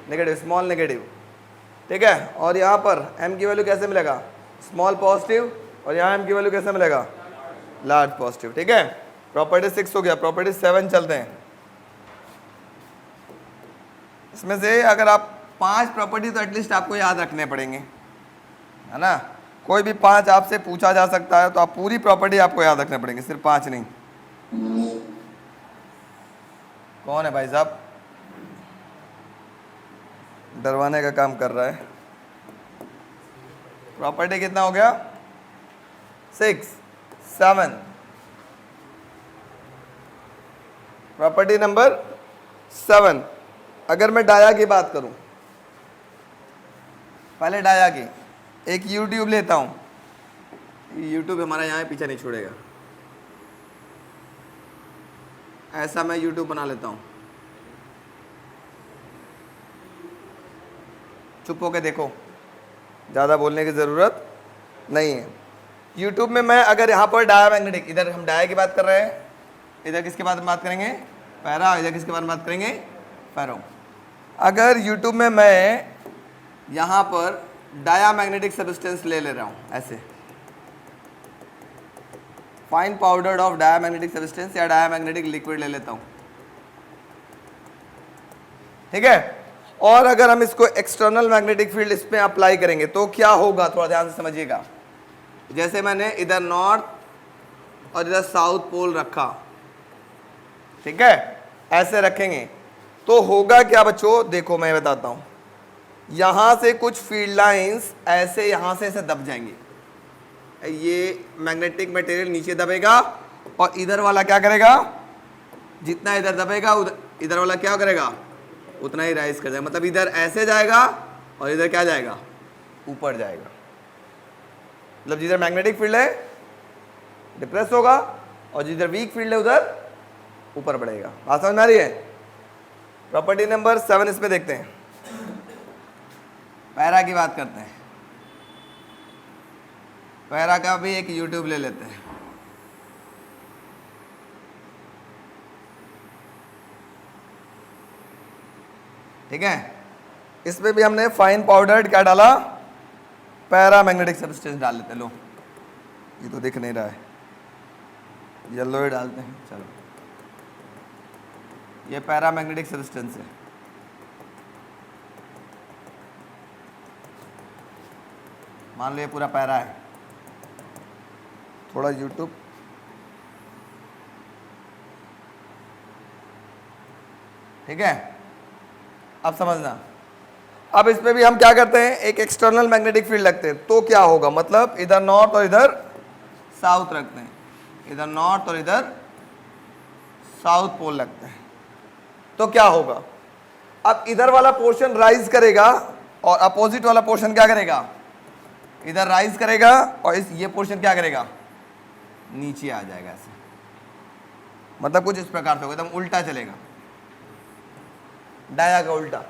नेगेटिव, स्मॉल नेगेटिव, ठीक है। और यहाँ पर m की वैल्यू कैसे मिलेगा, स्मॉल पॉजिटिव, और यहाँ m की वैल्यू कैसे मिलेगा, लार्ज पॉजिटिव, ठीक है। प्रॉपर्टी 6 हो गया, प्रॉपर्टी 7 चलते हैं। इसमें से अगर आप 5 प्रॉपर्टी तो एटलीस्ट आपको याद रखने पड़ेंगे, है ना। कोई भी 5 आपसे पूछा जा सकता है तो आप पूरी प्रॉपर्टी आपको याद रखने पड़ेंगे, सिर्फ 5 नहीं। कौन है भाई साहब, डरवाने का काम कर रहा है। प्रॉपर्टी कितना हो गया, 6, 7। Property number 7। अगर मैं डाया की बात करूं, पहले डाया की, एक YouTube लेता हूं, YouTube हमारा यहाँ पीछे नहीं छोड़ेगा, ऐसा मैं YouTube बना लेता हूं, चुप होके देखो, ज़्यादा बोलने की ज़रूरत नहीं है। YouTube में मैं अगर यहाँ पर डाया मैग्नेटिक, इधर हम डाया की बात कर रहे हैं, इधर किसके बाद बात करेंगे, पैरा, इधर किसके बाद बात करेंगे, फेरो। अगर YouTube में मैं यहाँ पर डाया मैग्नेटिक सब्सटेंस ले रहा हूँ, ऐसे fine powdered of diamagnetic substance या डाया मैग्नेटिक लिक्विड ले लेता हूँ, ठीक है। और अगर हम इसको एक्सटर्नल मैग्नेटिक फील्ड इस पे अप्लाई करेंगे तो क्या होगा, थोड़ा ध्यान से समझिएगा। जैसे मैंने इधर नॉर्थ और इधर साउथ पोल रखा, ठीक है, ऐसे रखेंगे तो होगा क्या बच्चों, देखो मैं बताता हूं। यहां से कुछ फील्ड लाइंस ऐसे यहां से ऐसे दब जाएंगे, ये मैग्नेटिक मटेरियल नीचे दबेगा और इधर वाला क्या करेगा, जितना इधर दबेगा इधर वाला क्या करेगा, उतना ही राइज कर जाएगा। मतलब इधर ऐसे जाएगा और इधर क्या जाएगा, ऊपर जाएगा। मतलब जिधर मैग्नेटिक फील्ड है डिप्रेस होगा और जिधर वीक फील्ड है उधर ऊपर बढ़ेगा। बात समझ में आ रही है। प्रॉपर्टी नंबर 7 इसमें देखते हैं, पैरा की बात करते हैं। पैरा का भी एक YouTube ले लेते हैं, ठीक है। इसमें भी हमने फाइन पाउडर्ड क्या डाला, पैरा मैग्नेटिक सब्सटेंस डाल लेते हैं। लो ये तो दिख नहीं रहा है, येलो ही डालते हैं, चलो ये पैरा मैग्नेटिक सब्सटेंस है। मान लो ये पूरा पैरा है, थोड़ा YouTube, ठीक है। अब समझना, अब इसमें भी हम क्या करते हैं, एक एक्सटर्नल मैग्नेटिक फील्ड लगते हैं तो क्या होगा, मतलब इधर नॉर्थ और इधर साउथ रखते हैं, इधर नॉर्थ और इधर साउथ पोल लगते हैं तो क्या होगा। अब इधर वाला पोर्शन राइज करेगा और अपोजिट वाला पोर्शन क्या करेगा, इधर राइज करेगा और ये पोर्शन क्या करेगा, नीचे आ जाएगा ऐसे। मतलब कुछ इस प्रकार से होगा, एकदम उल्टा चलेगा, डाया का उल्टा।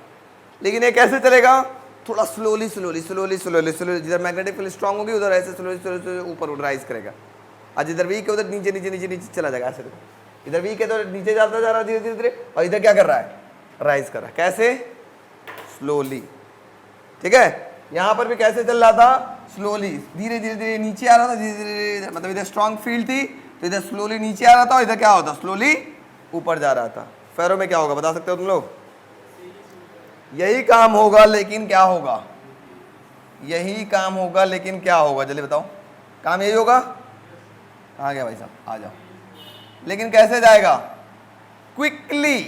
लेकिन ये कैसे चलेगा, थोड़ा slowly slowly slowly slowly slowly, जिधर मैग्नेटिक फील्ड स्ट्रांग होगी उधर ऐसे स्लोली स्लोली ऊपर राइज करेगा, और जिधर वीक है उधर नीचे नीचे नीचे नीचे चला जाएगा ऐसे। इधर वीक है तो नीचे जाता जा रहा है धीरे धीरे धीरे, और इधर क्या कर रहा है, राइज कर रहा है। कैसे, स्लोली, ठीक है। यहाँ पर भी कैसे चल रहा था, स्लोली, धीरे धीरे धीरे नीचे आ रहा था, धीरे धीरे, मतलब इधर स्ट्रांग फील्ड थी तो इधर स्लोली नीचे आ रहा था और इधर क्या होता, स्लोली ऊपर जा रहा था। फेरो में क्या होगा बता सकते हो तुम लोग, यही काम होगा लेकिन क्या होगा, यही काम होगा लेकिन क्या होगा, जल्दी बताओ, काम यही होगा। आ गया भाई साहब, आ जाओ। लेकिन कैसे जाएगा, क्विकली।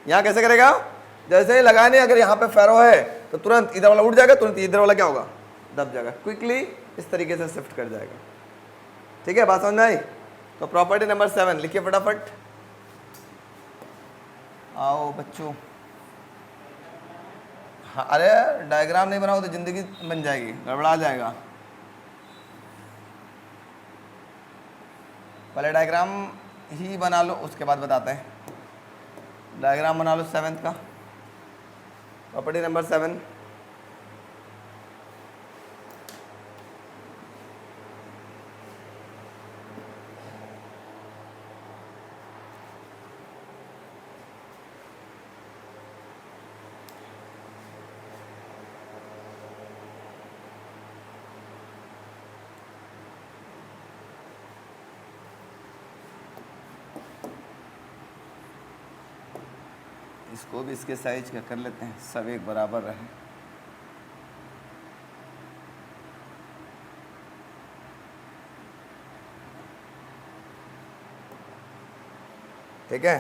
यहां कैसे करेगा, जैसे ही लगाने, अगर यहाँ पे फेरो है तो तुरंत इधर वाला उठ जाएगा, तुरंत इधर वाला क्या होगा, दब जाएगा। क्विकली इस तरीके से शिफ्ट कर जाएगा, ठीक है। बात समझ में आई। तो प्रॉपर्टी नंबर 7 लिखिए फटाफट। आओ बच्चों। हाँ, अरे डायग्राम नहीं बनाओ तो जिंदगी बन जाएगी, गड़बड़ा जाएगा। पहले डायग्राम ही बना लो, उसके बाद बताते हैं। डायग्राम बना लो 7th का, प्रॉपर्टी नंबर 7। इसको भी इसके साइज का कर लेते हैं, सब एक बराबर रहे। ठीक है,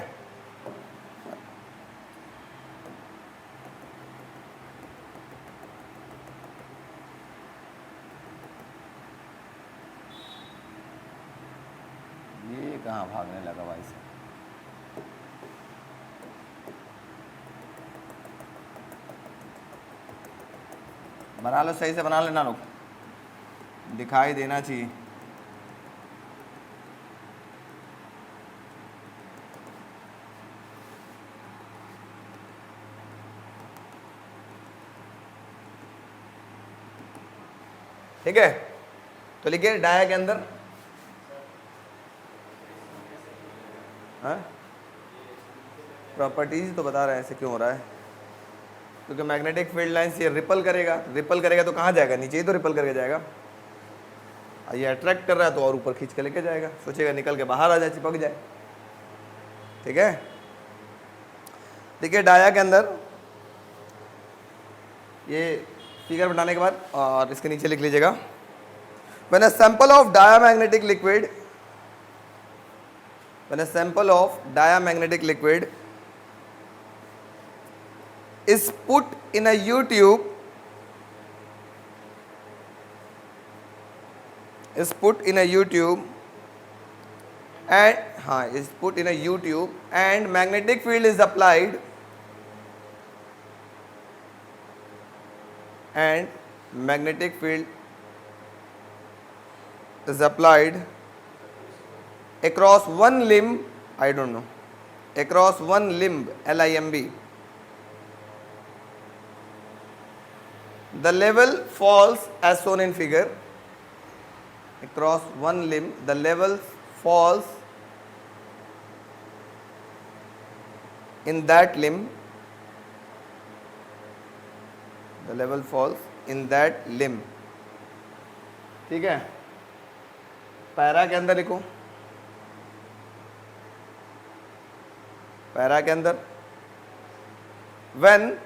ये कहाँ भागने लगा भाई से। बना लो, सही से बना लेना लोग, दिखाई देना चाहिए। ठीक है, तो लिखिए डाया के अंदर, हाँ प्रॉपर्टीज तो बता रहे हैं ऐसे क्यों हो रहा है, क्योंकि मैग्नेटिक फील्ड लाइंस ये रिपल करेगा, रिपल करेगा तो कहाँ जाएगा, नीचे ही तो रिपल करके जाएगा। ये अट्रैक्ट कर रहा है तो और ऊपर खींच के लेके जाएगा, सोचेगा निकल के बाहर आ जाए, चिपक जाए। ठीक है, देखिए डाया के अंदर ये फिगर बनाने के बाद और इसके नीचे लिख लीजिएगा, when a sample of diamagnetic liquid, when a sample of diamagnetic liquid is put in a U-tube, is put in a U-tube and is put in a U-tube and magnetic field is applied, and magnetic field is applied across one limb, I don't know, across one limb, LIMB. The level falls as shown in figure. Across one limb, the level falls in that limb. The level falls in that limb. ठीक है, para के अंदर लिखो, para के अंदर when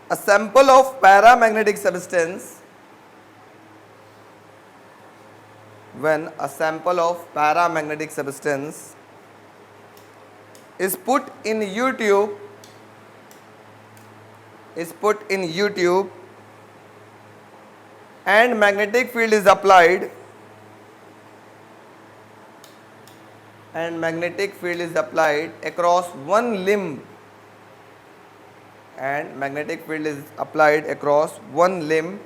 a sample of paramagnetic substance, when a sample of paramagnetic substance is put in U-tube, is put in U-tube and magnetic field is applied, and magnetic field is applied across one limb, and magnetic field is applied across one limb,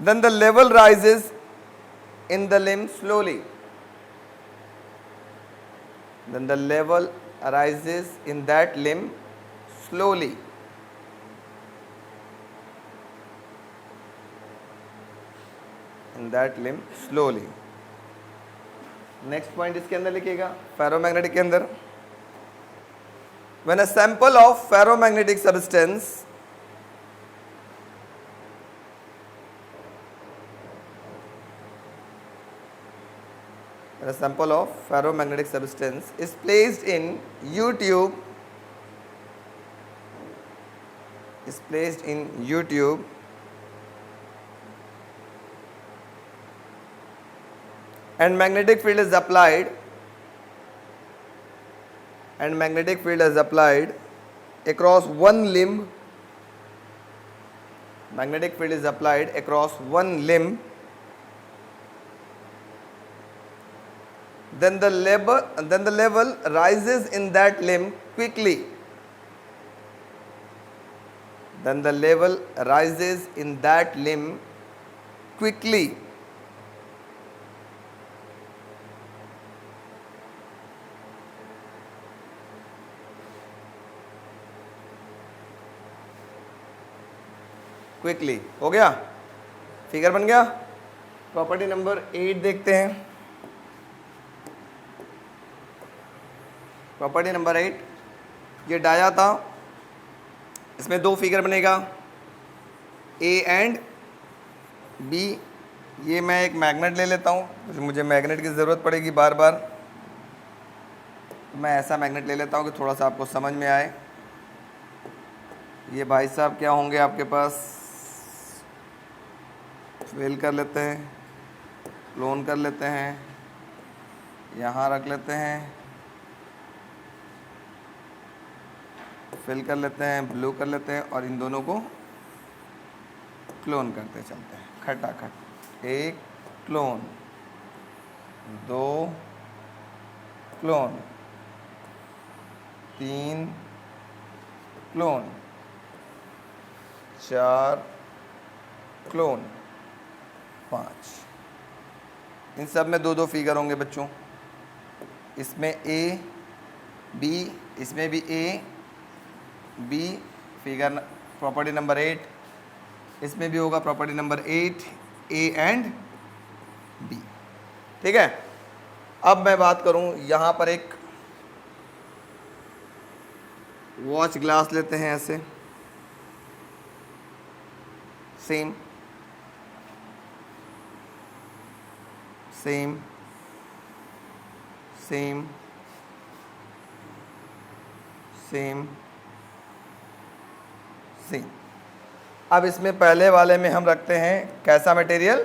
then the level rises in the limb slowly, then the level arises in that limb slowly. In that limb slowly. Next point इसके अंदर लिखिएगा, ferromagnetic के अंदर, when a sample of ferromagnetic substance when a sample of ferromagnetic substance is placed in U-tube, is placed in U-tube and magnetic field is applied, and magnetic field is applied across one limb, magnetic field is applied across one limb, then the level rises in that limb quickly. Then the level rises in that limb quickly. Quickly हो गया, figure बन गया। Property number 8 देखते हैं। Property number 8, ये dia था, इसमें दो फिगर बनेगा, ए एंड बी। ये मैं एक मैग्नेट ले लेता हूँ, मुझे मैग्नेट की ज़रूरत पड़ेगी बार बार, मैं ऐसा मैग्नेट ले लेता हूँ कि थोड़ा सा आपको समझ में आए। ये भाई साहब क्या होंगे आपके पास, फेल कर लेते हैं, क्लोन कर लेते हैं, यहाँ रख लेते हैं, फिल कर लेते हैं, ब्लू कर लेते हैं, और इन दोनों को क्लोन करते चलते हैं खटाखट। एक क्लोन, दो क्लोन, तीन क्लोन, चार क्लोन, 5। इन सब में दो दो फिगर होंगे बच्चों, इसमें ए बी, इसमें भी A B, figure property number 8, इसमें भी होगा property number 8, A and B. ठीक है, अब मैं बात करूं, यहां पर एक वॉच ग्लास लेते हैं ऐसे, same same same same same. अब इसमें पहले वाले में हम रखते हैं कैसा मटेरियल,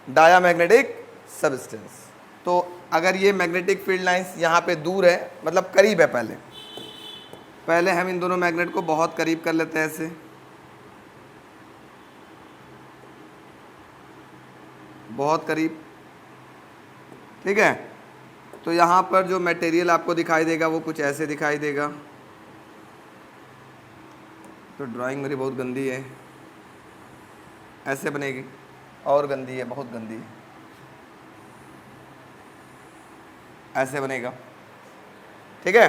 डायामैग्नेटिक सब्सटेंस। तो अगर ये मैग्नेटिक फील्ड लाइंस यहाँ पे दूर है, मतलब करीब है, पहले हम इन दोनों मैग्नेट को बहुत करीब कर लेते हैं ऐसे, बहुत करीब। ठीक है, तो यहाँ पर जो मटेरियल आपको दिखाई देगा वो कुछ ऐसे दिखाई देगा। तो ड्राइंग मेरी बहुत गंदी है, ऐसे बनेगी, और गंदी है, बहुत गंदी है, ऐसे बनेगा। ठीक है,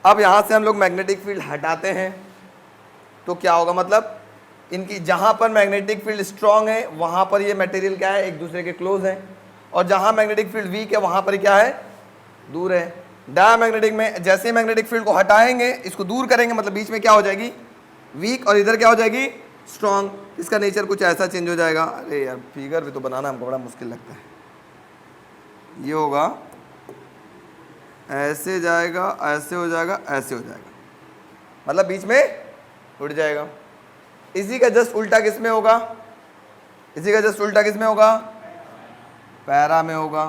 अब यहाँ से हम लोग मैग्नेटिक फील्ड हटाते हैं, तो क्या होगा, मतलब इनकी जहाँ पर मैग्नेटिक फील्ड स्ट्रांग है वहाँ पर ये मटेरियल क्या है, एक दूसरे के क्लोज है, और जहाँ मैग्नेटिक फील्ड वीक है वहाँ पर क्या है, दूर है। डायमैग्नेटिक में जैसे मैग्नेटिक फील्ड को हटाएंगे, इसको दूर करेंगे, मतलब बीच में क्या हो जाएगी, वीक, और इधर क्या हो जाएगी, स्ट्रांग। इसका नेचर कुछ ऐसा चेंज हो जाएगा। अरे यार, फिगर भी तो बनाना हमको बड़ा मुश्किल लगता है। ये होगा, ऐसे जाएगा, ऐसे हो जाएगा, ऐसे हो जाएगा, मतलब बीच में उड़ जाएगा। इसी का जस्ट उल्टा किस में होगा, इसी का जस्ट उल्टा किस में होगा, पैरा में होगा।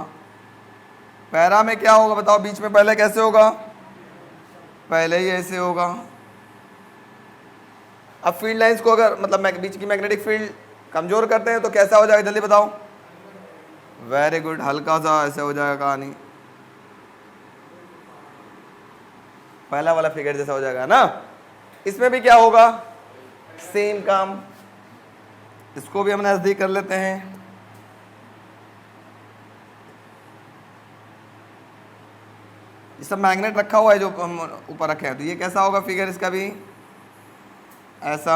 पैरा में क्या होगा बताओ, बीच में पहले कैसे होगा, पहले ही ऐसे होगा। अब फील्ड लाइंस को अगर मतलब बीच की मैग्नेटिक फील्ड कमजोर करते हैं तो कैसा हो जाएगा, जल्दी बताओ। वेरी गुड, हल्का सा ऐसे हो जाएगा कहानी, पहला वाला फिगर जैसा हो जाएगा ना। इसमें भी क्या होगा, सेम काम। इसको भी हम नजदीक कर लेते हैं। ये सब मैग्नेट रखा हुआ है जो हम ऊपर रखे हैं, तो ये कैसा होगा फिगर, इसका भी ऐसा।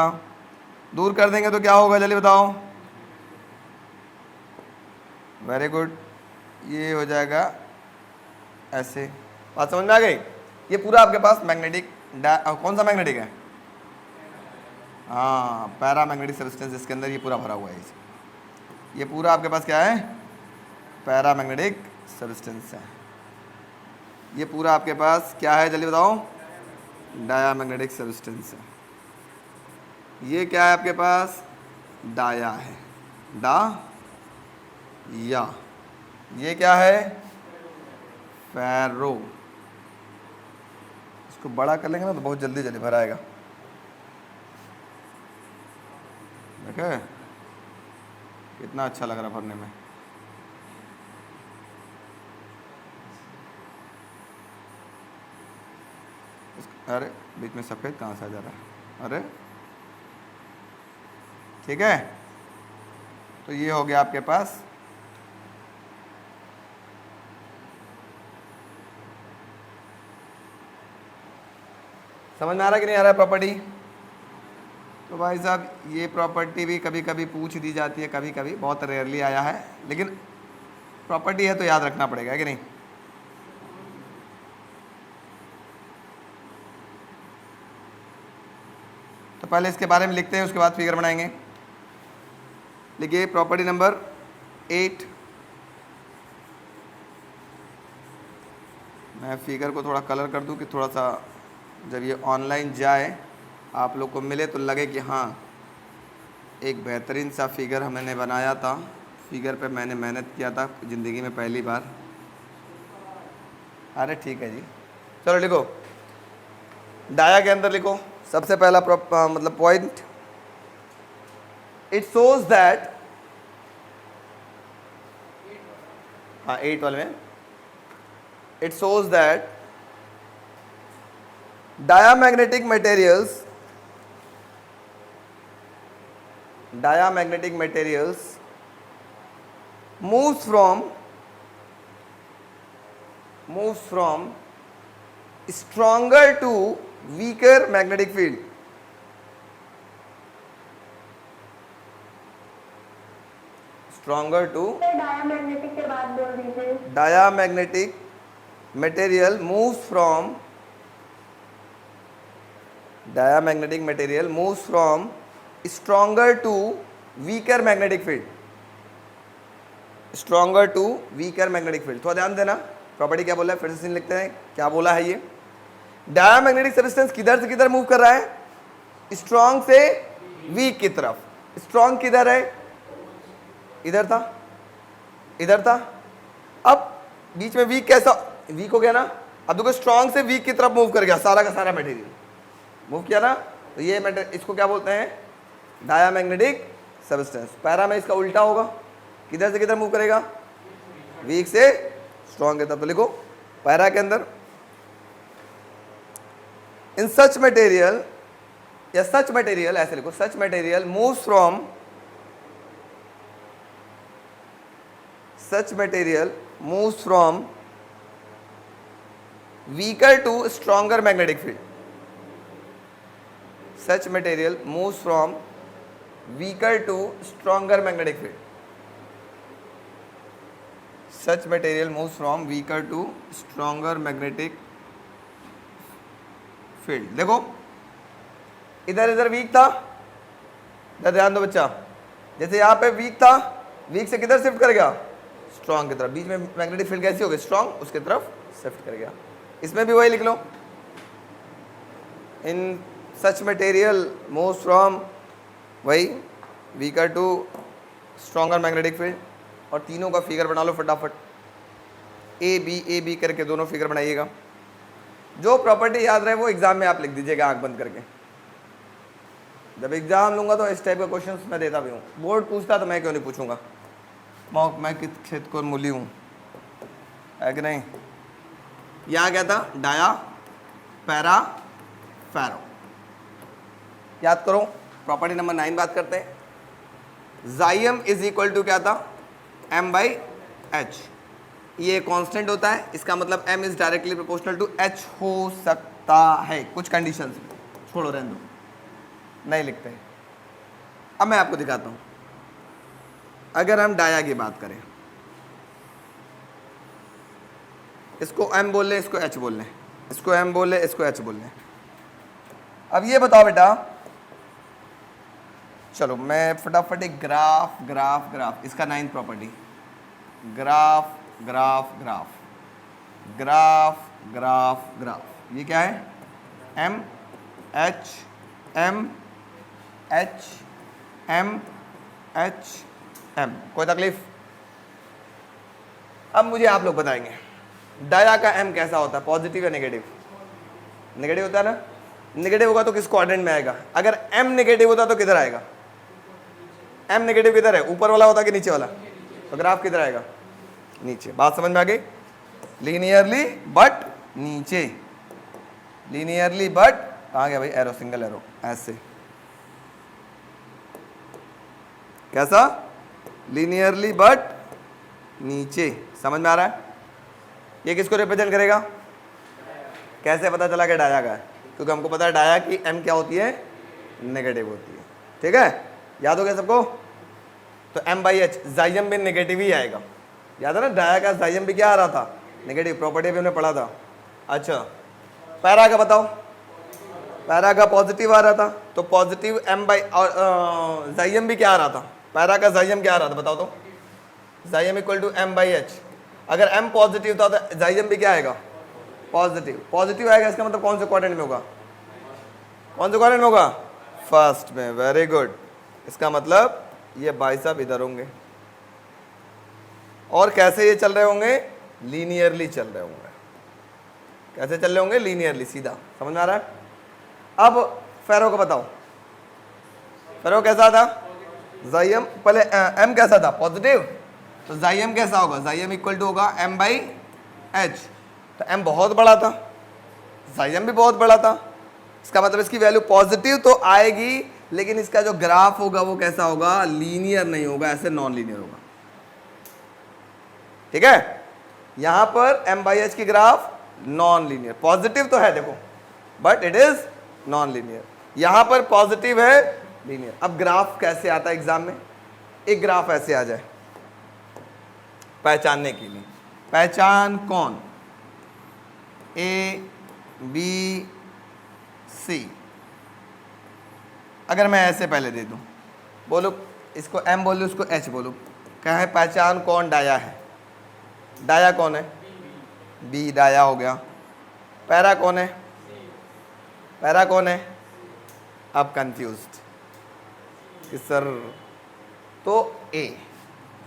दूर कर देंगे तो क्या होगा, जल्दी बताओ। वेरी गुड, ये हो जाएगा ऐसे। बात समझ में आ गई। ये पूरा आपके पास मैग्नेटिक कौन सा मैग्नेटिक है, हाँ, पैरा मैग्नेटिक सब्सटेंस, इसके अंदर ये पूरा भरा हुआ है। ये पूरा आपके पास क्या है, पैरा मैग्नेटिक सब्सटेंस है। ये पूरा आपके पास क्या है, जल्दी बताओ, डायामैग्नेटिक सब्सटेंस है। ये क्या है आपके पास, डाया है, या ये क्या है, फेरो। इसको बड़ा कर लेंगे ना तो बहुत जल्दी जल्दी भराएगा। देखे कितना अच्छा लग रहा भरने में। अरे बीच में सफ़ेद कहाँ से आ जा रहा है, अरे ठीक है। तो ये हो गया आपके पास समझ में आ रहा है कि नहीं आ रहा है प्रॉपर्टी। तो भाई साहब ये प्रॉपर्टी भी कभी कभी पूछ दी जाती है, कभी कभी, बहुत रेयरली आया है, लेकिन प्रॉपर्टी है तो याद रखना पड़ेगा कि नहीं। तो पहले इसके बारे में लिखते हैं, उसके बाद फिगर बनाएंगे। लिखिए प्रॉपर्टी नंबर 8। मैं फिगर को थोड़ा कलर कर दूं कि थोड़ा सा जब ये ऑनलाइन जाए आप लोग को मिले तो लगे कि हाँ एक बेहतरीन सा फिगर हमने बनाया था, फिगर पे मैंने मेहनत किया था ज़िंदगी में पहली बार। अरे ठीक है जी, चलो लिखो डाया के अंदर लिखो सबसे पहला मतलब पॉइंट, इट शोज दैट, हाँ 8 वाले में, it shows that diamagnetic materials moves from stronger to weaker magnetic field. Stronger to diamagnetic के बाद बोल दीजिए। diamagnetic material moves from stronger to weaker magnetic field. Stronger to weaker magnetic field। थोड़ा ध्यान देना प्रॉपर्टी क्या बोला है, फिर से सीन लिखते हैं क्या बोला है। ये डायामैग्नेटिक सब्सटेंस किधर से किधर मूव कर रहा है, स्ट्रॉन्ग से वीक की तरफ। स्ट्रॉन्ग किधर है, इधर था, इधर था, अब बीच में वीक कैसा, वीक हो गया ना। अब देखो स्ट्रॉन्ग से वीक की तरफ मूव कर गया, सारा का सारा मटेरियल मूव किया ना, तो ये मटेरियल इसको क्या बोलते हैं, डायामैग्नेटिक सब्सटेंस। पैरा में इसका उल्टा होगा, किधर से किधर मूव करेगा, वीक से स्ट्रॉन्ग की तरफ। तो लिखो पैरा के अंदर, इन सच मटेरियल, या सच मटेरियल ऐसे लिखो, such material moves from, such material moves from weaker to stronger magnetic field. Such material moves from weaker to stronger magnetic field. Such material moves from weaker to stronger magnetic field. देखो इधर इधर week था, इधर ध्यान दो बच्चा, जैसे यहाँ पे वीक था, वीक से किधर शिफ्ट कर गया, स्ट्रॉन्ग की तरफ। बीच में मैग्नेटिक फील्ड कैसी हो गई, स्ट्रॉन्ग, उसकी तरफ शिफ्ट कर गया। इसमें भी वही लिख लो, in such material moves from, वही weaker to stronger magnetic field. और तीनों का फिगर बना लो फटाफट, ए बी करके दोनों फिगर बनाइएगा। जो प्रॉपर्टी याद रहे वो एग्जाम में आप लिख दीजिएगा आंख बंद करके। जब एग्जाम लूंगा तो इस टाइप का क्वेश्चन मैं देता भी हूँ, बोर्ड पूछता तो मैं क्यों नहीं पूछूंगा, मैं किस क्षेत्र को मूली हूँ, है कि नहीं। यहाँ क्या था, डाया पैरा फैरो। याद करो प्रॉपर्टी नंबर 9 बात करते हैं। जाइम इज इक्वल टू क्या था, m/h। ये कांस्टेंट होता है, इसका मतलब m is directly proportional to h हो सकता है कुछ कंडीशंस में, छोड़ो रहने दो, नहीं लिखते हैं। अब मैं आपको दिखाता हूँ, अगर हम डाया की बात करें, इसको m बोल लें, इसको h बोल लें, इसको m बोल लें, इसको h बोल लें। अब ये बताओ बेटा, चलो मैं फटाफट एक ग्राफ इसका 9th प्रॉपर्टी, ग्राफ, ये क्या है, m h m, कोई तकलीफ। अब मुझे आप लोग बताएंगे डाया का m कैसा होता है, पॉजिटिव या नेगेटिव। नेगेटिव होता है ना, नेगेटिव होगा तो किस क्वाड्रेंट में आएगा, अगर m नेगेटिव होता तो किधर आएगा, एम नेगेटिव किधर है, ऊपर वाला होता कि नीचे वाला, तो ग्राफ किधर आएगा, नीचे। बात समझ में आ गई, लीनियरली बट नीचे, लीनियरली बट आ गया भाई एरो, सिंगल एरो ऐसे, कैसा, लीनियरली बट नीचे। समझ में आ रहा है, ये किसको रिप्रेजेंट करेगा, कैसे पता चला कि डाया का है, क्योंकि हमको पता है डाया की एम क्या होती है, नेगेटिव होती है, ठीक है, याद हो गया सबको। तो एम बाई एच, जाइम भी नेगेटिव ही आएगा, याद है ना, डाया का जाइम भी क्या आ रहा था, नेगेटिव, प्रॉपर्टी भी हमने पढ़ा था। अच्छा पैरा का बताओ, पैरा का पॉजिटिव आ रहा था, तो पॉजिटिव एम बाई, और जाइम भी क्या आ रहा था, पैरा का जाइम क्या आ रहा था बताओ तो, जाइम equal to M by H. अगर एम पॉजिटिव था तो जाइम भी क्या आएगा, पॉजिटिव, पॉजिटिव आएगा, इसका मतलब कौन से क्वाड्रेंट में होगा, कौन से क्वाड्रेंट में होगा, फर्स्ट में, वेरी गुड। इसका मतलब ये भाई साहब इधर होंगे, और कैसे ये चल रहे होंगे, लीनियरली चल रहे होंगे, कैसे चल रहे होंगे, लीनियरली, सीधा। समझ में आ रहा है। अब फेरो को बताओ, फेरो कैसा था, जाइम, पहले एम कैसा था, पॉजिटिव, तो जाइम कैसा होगा, जाइम इक्वल टू होगा एम बाई एच, तो एम बहुत बड़ा था, जाइम भी बहुत बड़ा था, इसका मतलब इसकी वैल्यू पॉजिटिव तो आएगी, लेकिन इसका जो ग्राफ होगा वो कैसा होगा, लीनियर नहीं होगा, ऐसे नॉन लीनियर होगा, ठीक है। यहां पर एम बाई एच की ग्राफ नॉन लीनियर, पॉजिटिव तो है देखो, but it is non linear, यहां पर पॉजिटिव है, लीनियर। अब ग्राफ कैसे आता है एग्जाम में, एक ग्राफ ऐसे आ जाए पहचानने के लिए, पहचान कौन, ए बी सी, अगर मैं ऐसे पहले दे दूं, बोलो इसको एम बोलो, उसको एच बोलो, क्या है, पहचान कौन डाया है, डाया कौन है, बी डाया हो गया, पैरा कौन है, पैरा कौन है, अब कंफ्यूज्ड कि सर, तो ए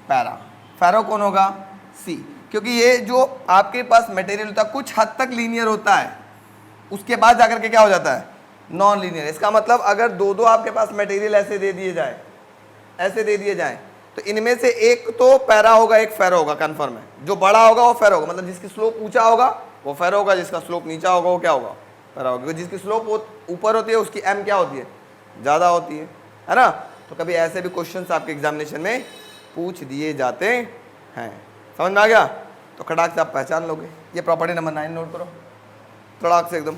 पैरा, फेरो कौन होगा, सी, क्योंकि ये जो आपके पास मटेरियल होता है कुछ हद तक लीनियर होता है, उसके बाद जाकर के क्या हो जाता है, नॉन लीनियर। इसका मतलब अगर दो दो आपके पास मटेरियल ऐसे दे दिए जाए, ऐसे दे दिए जाए, तो इनमें से एक तो पैरा होगा, एक फेरो होगा, कंफर्म है, जो बड़ा होगा वो फेरो होगा, मतलब जिसकी स्लोप ऊंचा होगा वो फेरो होगा, जिसका स्लोप नीचा होगा वो क्या होगा, पैरा होगा, जिसकी स्लोप ऊपर होती है उसकी एम क्या होती है, ज़्यादा होती है ना। तो कभी ऐसे भी क्वेश्चंस आपके एग्जामिनेशन में पूछ दिए जाते हैं, समझ में आ गया, तो खटाक से आप पहचान लोगे। ये प्रॉपर्टी नंबर 9 नोट करो, खटाक से एकदम।